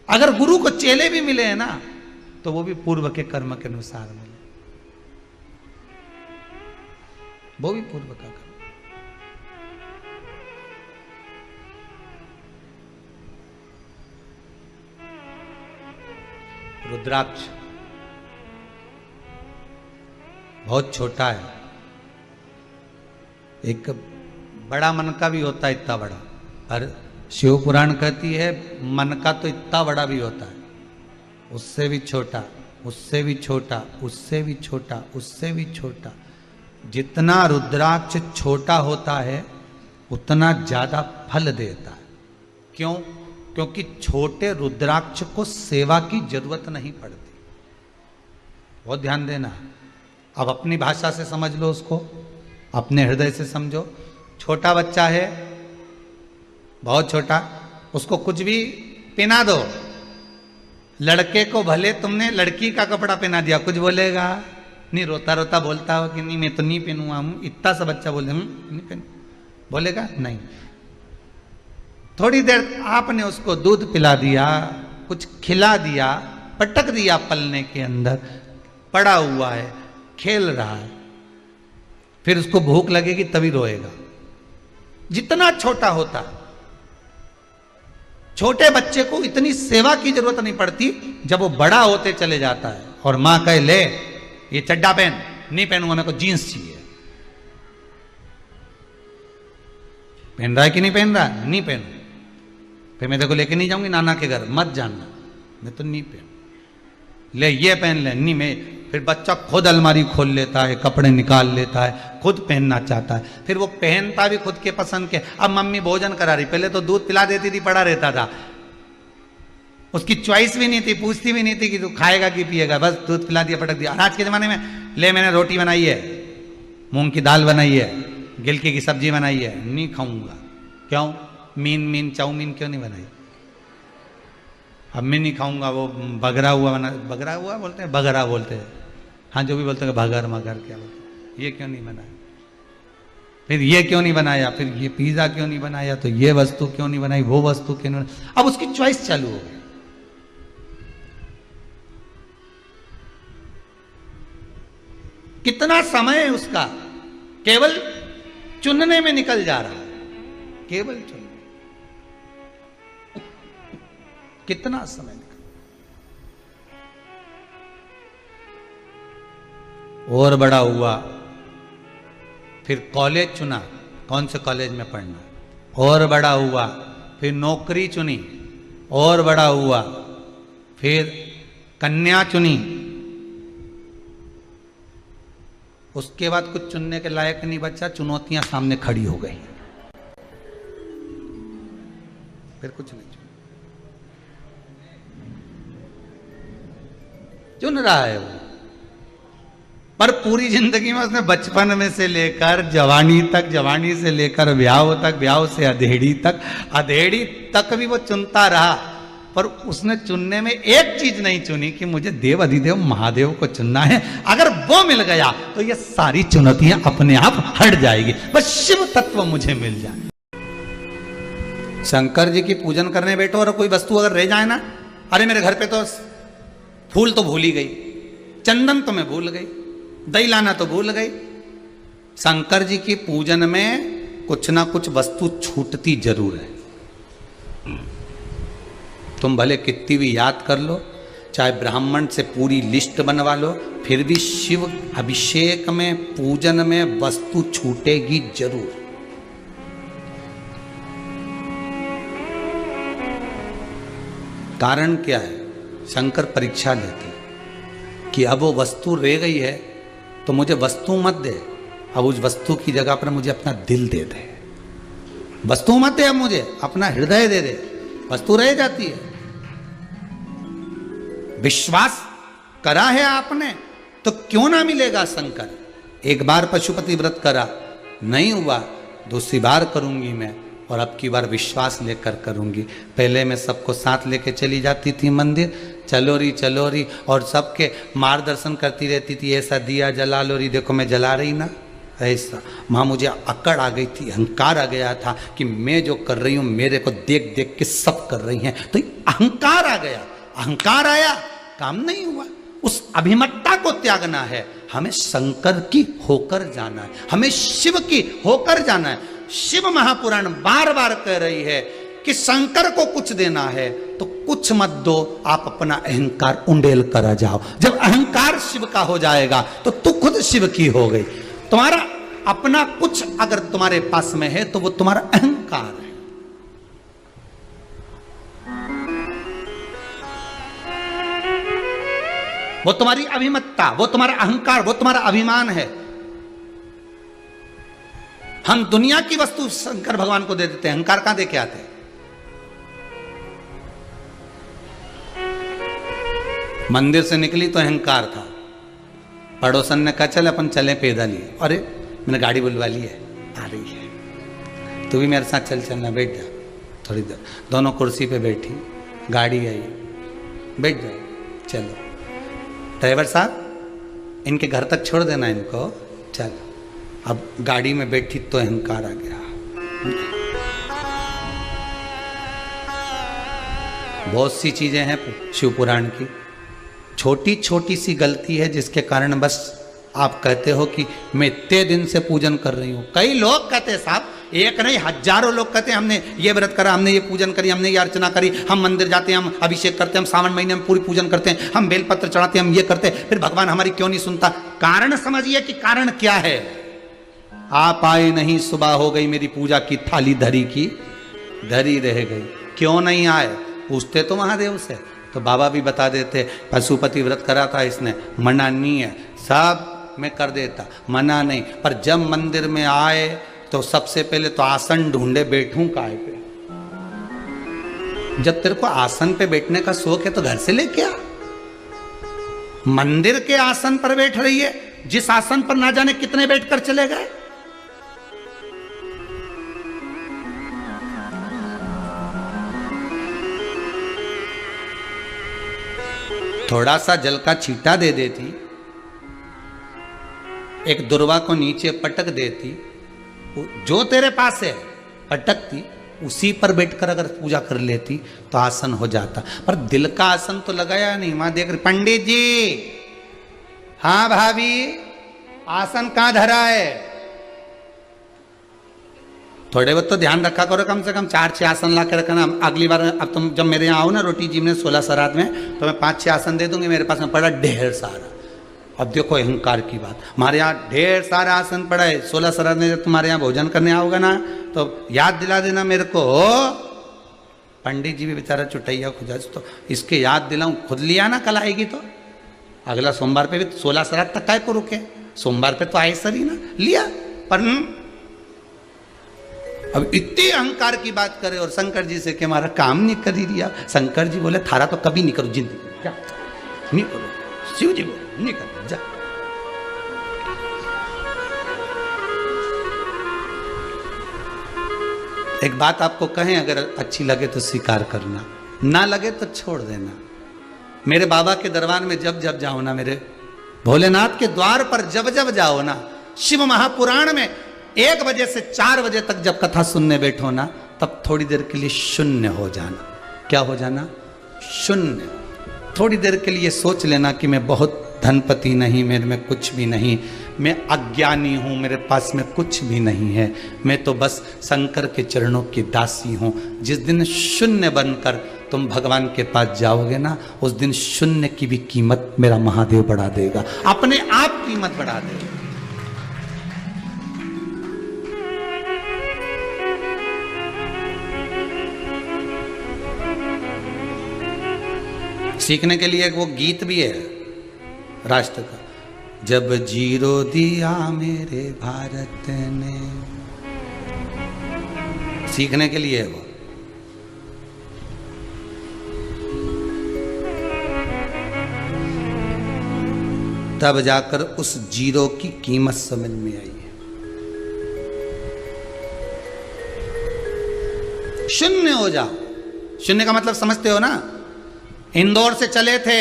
अगर गुरु को चेले भी मिले हैं ना, तो वो भी पूर्व के कर्म के अनुसार मिले, वो भी पूर्व का कर्म। रुद्राक्ष बहुत छोटा है, एक बड़ा मन का भी होता है, इतना बड़ा, और शिव पुराण कहती है मन का तो इतना बड़ा भी होता है, उससे भी छोटा, उससे भी छोटा, उससे भी छोटा, उससे भी छोटा। जितना रुद्राक्ष छोटा होता है उतना ज्यादा फल देता है। क्यों? क्योंकि छोटे रुद्राक्ष को सेवा की जरूरत नहीं पड़ती। बहुत ध्यान देना। अब अपनी भाषा से समझ लो उसको, अपने हृदय से समझो। छोटा बच्चा है, बहुत छोटा, उसको कुछ भी पहना दो। लड़के को भले तुमने लड़की का कपड़ा पहना दिया, कुछ बोलेगा नहीं? रोता रोता बोलता हो कि नहीं मैं तो नहीं पहनूंगा, हम इतना सा बच्चा बोले नहीं पहन, बोलेगा नहीं। थोड़ी देर आपने उसको दूध पिला दिया, कुछ खिला दिया, पटक दिया पलने के अंदर, पड़ा हुआ है, खेल रहा है, फिर उसको भूख लगेगी तभी रोएगा। जितना छोटा होता, छोटे बच्चे को इतनी सेवा की जरूरत नहीं पड़ती। जब वो बड़ा होते चले जाता है और मां कहे ले ये चड्डा पहन, नहीं पहनूंगा, मेरे को जीन्स चाहिए। पहन रहा है कि नहीं पहन रहा? नहीं पहनू, फिर मैं तेरे को लेके नहीं जाऊंगी नाना के घर, मत जानना, मैं तो नहीं पहन। ले ये पहन ले, नहीं मैं। फिर बच्चा खुद अलमारी खोल लेता है, कपड़े निकाल लेता है, खुद पहनना चाहता है, फिर वो पहनता भी खुद के पसंद के। अब मम्मी भोजन करा रही, पहले तो दूध पिला देती थी, पड़ा रहता था, उसकी चॉइस भी नहीं थी, पूछती भी नहीं थी कि तू खाएगा कि पिएगा, बस दूध पिला दिया, पटक दिया। आज के जमाने में ले मैंने रोटी बनाई है, मूंग की दाल बनाई है, गिलकी की सब्जी बनाई है, नहीं खाऊंगा। क्यों? मीन चाउमीन क्यों नहीं बनाई? अब मैं नहीं खाऊंगा, वो बगरा हुआ बना, बगरा हुआ बोलते हैं, बगरा बोलते हैं, हाँ जो भी बोलते हैं, भगर मगर क्या बोलते हैं, ये क्यों नहीं बनाया? फिर ये क्यों नहीं बनाया? फिर ये पिज्जा क्यों नहीं बनाया? तो ये वस्तु क्यों नहीं बनाई? वो वस्तु क्यों नहीं बनाई? अब उसकी चॉइस चालू हो गई। कितना समय है उसका केवल चुनने में निकल जा रहा है, केवल चुनने, कितना समय निकल। और बड़ा हुआ, फिर कॉलेज चुना, कौन से कॉलेज में पढ़ना, और बड़ा हुआ, फिर नौकरी चुनी, और बड़ा हुआ, फिर कन्या चुनी, उसके बाद कुछ चुनने के लायक नहीं बचा, चुनौतियां सामने खड़ी हो गई, फिर कुछ नहीं चुन रहा है वो। पर पूरी जिंदगी में उसने बचपन में से लेकर जवानी तक, जवानी से लेकर ब्याह तक, ब्याह से अधेड़ी तक, अधेड़ी तक भी वो चुनता रहा, पर उसने चुनने में एक चीज नहीं चुनी कि मुझे देव अधिदेव महादेव को चुनना है। अगर वो मिल गया तो ये सारी चुनौतियां अपने आप हट जाएगी, बस शिव तत्व मुझे मिल जाए। शंकर जी की पूजन करने बैठो और कोई वस्तु अगर रह जाए ना, अरे मेरे घर पे तो फूल तो भूल ही गई, चंदन तो मैं भूल गई, दही लाना तो भूल गई। शंकर जी की पूजन में कुछ ना कुछ वस्तु छूटती जरूर है। तुम भले कितनी भी याद कर लो, चाहे ब्राह्मण से पूरी लिस्ट बनवा लो, फिर भी शिव अभिषेक में, पूजन में वस्तु छूटेगी जरूर। कारण क्या है? शंकर परीक्षा लेते कि अब वो वस्तु रह गई है तो मुझे वस्तु मत दे, अब उस वस्तु की जगह पर मुझे अपना दिल दे दे। वस्तु मत दे, अब मुझे अपना हृदय दे दे, वस्तु रह जाती है। विश्वास करा है आपने तो क्यों ना मिलेगा शंकर। एक बार पशुपति व्रत करा, नहीं हुआ, दूसरी बार करूंगी मैं, और अब की बार विश्वास लेकर करूंगी। पहले मैं सबको साथ लेके चली जाती थी मंदिर, चलो री, और सबके मार्गदर्शन करती रहती थी, ऐसा दिया जला लो री, देखो मैं जला रही ना, ऐसा। वहाँ मुझे अकड़ आ गई थी, अहंकार आ गया था कि मैं जो कर रही हूँ मेरे को देख देख के सब कर रही हैं, तो अहंकार आ गया। अहंकार आया, काम नहीं हुआ। उस अभिमतता को त्यागना है, हमें शंकर की होकर जाना है, हमें शिव की होकर जाना है। शिव महापुराण बार बार कह रही है कि शंकर को कुछ देना है तो कुछ मत दो, आप अपना अहंकार उंडेल कर जाओ। जब अहंकार शिव का हो जाएगा तो तू खुद शिव की हो गई। तुम्हारा अपना कुछ अगर तुम्हारे पास में है तो वो तुम्हारा अहंकार है। वो तुम्हारी अभिमतता, वो तुम्हारा अहंकार, वो तुम्हारा अभिमान है। हम दुनिया की वस्तु शंकर भगवान को दे देते हैं, अहंकार कहां दे के आते हैं? मंदिर से निकली तो अहंकार था, पड़ोसन ने कहा चल अपन चले पैदल ही, अरे मैंने गाड़ी बुलवा ली है, आ रही है, तू भी मेरे साथ चल, चलना, बैठ जा थोड़ी देर। दोनों कुर्सी पे बैठी, गाड़ी आई, बैठ जाओ, चलो ड्राइवर साहब इनके घर तक छोड़ देना इनको, चल। अब गाड़ी में बैठी तो अहंकार आ गया। बहुत सी चीजें हैं शिव पुराण की, छोटी छोटी सी गलती है जिसके कारण बस आप कहते हो कि मैं इतने दिन से पूजन कर रही हूं। कई लोग कहते हैं साहब, एक नहीं हजारों लोग कहते हैं हमने ये व्रत करा, हमने ये पूजन करी, हमने ये अर्चना करी, हम मंदिर जाते हैं, हम अभिषेक करते हैं, हम सावन महीने में पूरी पूजन करते हैं, हम बेलपत्र चढ़ाते हैं, हम ये करते हैं, फिर भगवान हमारी क्यों नहीं सुनता? कारण समझिए कि कारण क्या है। आप आए नहीं, सुबह हो गई, मेरी पूजा की थाली धरी की धरी रह गई, क्यों नहीं आए? पूछते तो महादेव से, तो बाबा भी बता देते पशुपति व्रत करा था इसने, मना नहीं है, सब मैं कर देता, मना नहीं। पर जब मंदिर में आए तो सबसे पहले तो आसन ढूंढे, बैठूं काय पे? जब तेरे को आसन पे बैठने का शौक है तो घर से लेके आ। मंदिर के आसन पर बैठ रही है, जिस आसन पर ना जाने कितने बैठकर चले गए। थोड़ा सा जल का छींटा दे देती, एक दुर्वा को नीचे पटक देती, जो तेरे पास है पटकती, उसी पर बैठकर अगर पूजा कर लेती तो आसन हो जाता। पर दिल का आसन तो लगाया नहीं। मां देख रही, पंडित जी, हाँ भाभी, आसन कहां धरा है? थोड़े बहुत तो ध्यान रखा करो, कम से कम 4-6 आसन ला के रखना। अगली बार अब तुम जब मेरे यहाँ आओ ना रोटी जी में 16 श्राद्ध में, तो मैं 5-6 आसन दे दूंगी, मेरे पास में पड़ा ढेर सारा। अब देखो अहंकार की बात, हमारे यहाँ ढेर सारे आसन पड़ा है। 16 श्राद्ध में जब तुम्हारे यहाँ भोजन करने आओगे ना तो याद दिला देना मेरे को। पंडित जी भी बेचारा चुटैया खुजा, तो इसके याद दिलाऊं, खुद लिया ना, कल आएगी तो अगला सोमवार पे भी 16 श्राद्ध तक काय को रुके, सोमवार पे तो आए सर ही ना, लिया। पर अब इतनी अहंकार की बात करे और शंकर जी से कि हमारा काम नहीं कर ही दिया। शंकर जी बोले थारा तो कभी नहीं करो जिंदगी, क्या नहीं करो। शिव जी बोले नहीं करो, जा। एक बात आपको कहें, अगर अच्छी लगे तो स्वीकार करना, ना लगे तो छोड़ देना। मेरे बाबा के दरबार में जब जब जाओ ना, मेरे भोलेनाथ के द्वार पर जब जब जाओ ना, शिव महापुराण में 1 बजे से 4 बजे तक जब कथा सुनने बैठो ना, तब थोड़ी देर के लिए शून्य हो जाना। क्या हो जाना? शून्य। थोड़ी देर के लिए सोच लेना कि मैं बहुत धनपति नहीं, मेरे में कुछ भी नहीं, मैं अज्ञानी हूँ, मेरे पास में कुछ भी नहीं है, मैं तो बस शंकर के चरणों की दासी हूँ। जिस दिन शून्य बनकर तुम भगवान के पास जाओगे ना, उस दिन शून्य की भी कीमत मेरा महादेव बढ़ा देगा, अपने आप कीमत बढ़ा देगा। सीखने के लिए एक वो गीत भी है राष्ट्र का, जब जीरो दिया मेरे भारत ने, सीखने के लिए है वो। तब जाकर उस जीरो की कीमत समझ में आई है। शून्य हो जाओ। शून्य का मतलब समझते हो ना? इंदौर से चले थे,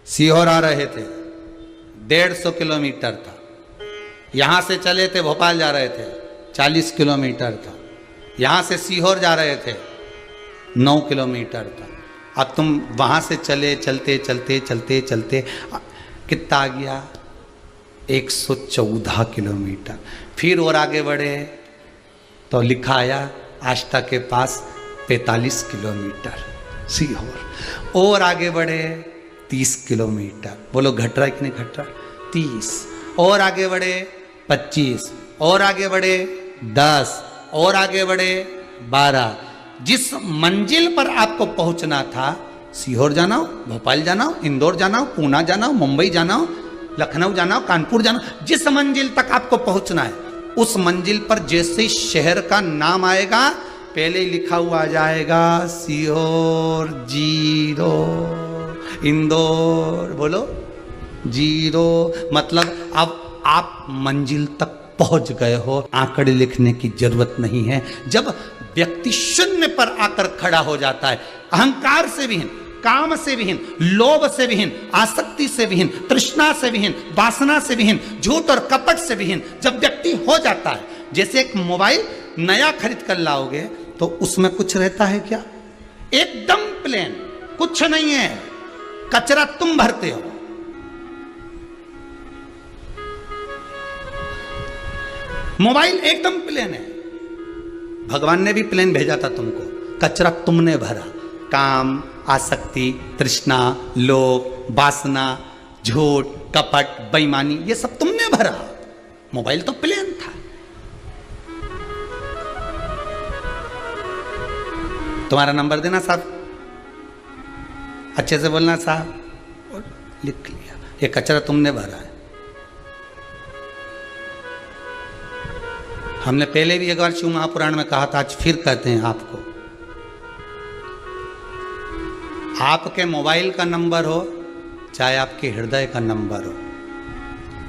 सीहोर आ रहे थे, 150 किलोमीटर था। यहां से चले थे, भोपाल जा रहे थे, 40 किलोमीटर था। यहां से सीहोर जा रहे थे, 9 किलोमीटर था। अब तुम वहां से चले, चलते चलते चलते चलते कितना आ गया? 114 किलोमीटर। फिर और आगे बढ़े तो लिखा आया आष्टा के पास 45 किलोमीटर सीहोर। और आगे बढ़े 30 किलोमीटर। बोलो घट रहा है कि नहीं घट रहा? 30। और आगे बढ़े 25, और आगे बढ़े 10, और आगे बढ़े 12। जिस मंजिल पर आपको पहुंचना था, सीहोर जाना हो, भोपाल जाना हो, इंदौर जाना हो, पूना जाना हो, मुंबई जाना हो, लखनऊ जाना हो, कानपुर जाना हो, जिस मंजिल तक आपको पहुंचना है, उस मंजिल पर जैसे ही शहर का नाम आएगा, पहले ही लिखा हुआ आ जाएगा सीहोर जीरो, इंदौर बोलो जीरो। मतलब अब आप मंजिल तक पहुंच गए हो, आंकड़े लिखने की जरूरत नहीं है। जब व्यक्ति शून्य पर आकर खड़ा हो जाता है, अहंकार से विहीन, काम से विहीन, लोभ से विहीन, आसक्ति से विहीन, तृष्णा से विहीन, वासना से विहीन, झूठ और कपट से विहीन जब व्यक्ति हो जाता है, जैसे एक मोबाइल नया खरीद कर लाओगे तो उसमें कुछ रहता है क्या? एकदम प्लेन, कुछ नहीं है, कचरा तुम भरते हो। मोबाइल एकदम प्लेन है, भगवान ने भी प्लेन भेजा था तुमको, कचरा तुमने भरा। काम, आसक्ति, तृष्णा, लोभ, वासना, झूठ, कपट, बेईमानी, ये सब तुमने भरा। मोबाइल तो प्लेन था। तुम्हारा नंबर देना साहब, अच्छे से बोलना साहब, और लिख लिया। ये कचरा तुमने भरा है। हमने पहले भी एक बार शिव महापुराण में कहा था, आज फिर कहते हैं आपको, आपके मोबाइल का नंबर हो चाहे आपके हृदय का नंबर हो,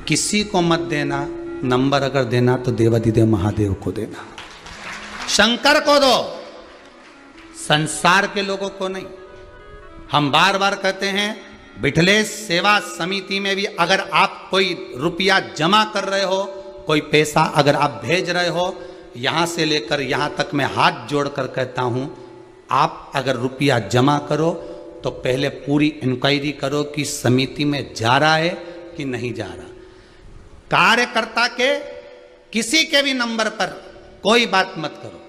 किसी को मत देना नंबर। अगर देना तो देवाधिदेव महादेव को देना, शंकर को दो, संसार के लोगों को नहीं। हम बार बार कहते हैं, बिठलेश सेवा समिति में भी अगर आप कोई रुपया जमा कर रहे हो, कोई पैसा अगर आप भेज रहे हो, यहां से लेकर यहां तक मैं हाथ जोड़कर कहता हूं, आप अगर रुपया जमा करो तो पहले पूरी इंक्वायरी करो कि समिति में जा रहा है कि नहीं जा रहा। कार्यकर्ता के किसी के भी नंबर पर कोई बात मत करो,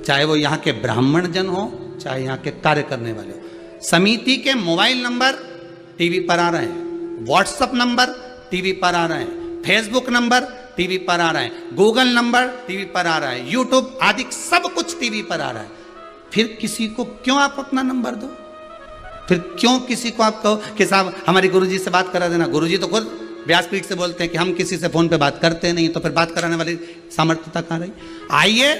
चाहे वो यहां के ब्राह्मण जन हो, चाहे यहां के कार्य करने वाले हो। समिति के मोबाइल नंबर टीवी पर आ रहे हैं, व्हाट्सएप नंबर टीवी पर आ रहे हैं, फेसबुक नंबर टीवी पर आ रहे हैं, गूगल नंबर टीवी पर आ रहा है, यूट्यूब आदि सब कुछ टीवी पर आ रहा है। फिर किसी को क्यों आप अपना नंबर दो? फिर क्यों किसी को आप कहो कि साहब हमारी गुरुजी से बात करा देना? गुरुजी तो खुद व्यासपीठ से बोलते हैं कि हम किसी से फोन पे बात करते नहीं, तो फिर बात कराने वाली सामर्थ्यता कहां रही? आइए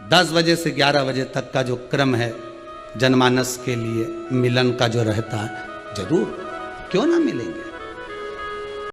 10 बजे से 11 बजे तक का जो क्रम है जनमानस के लिए मिलन का जो रहता है, जरूर क्यों ना मिलेंगे।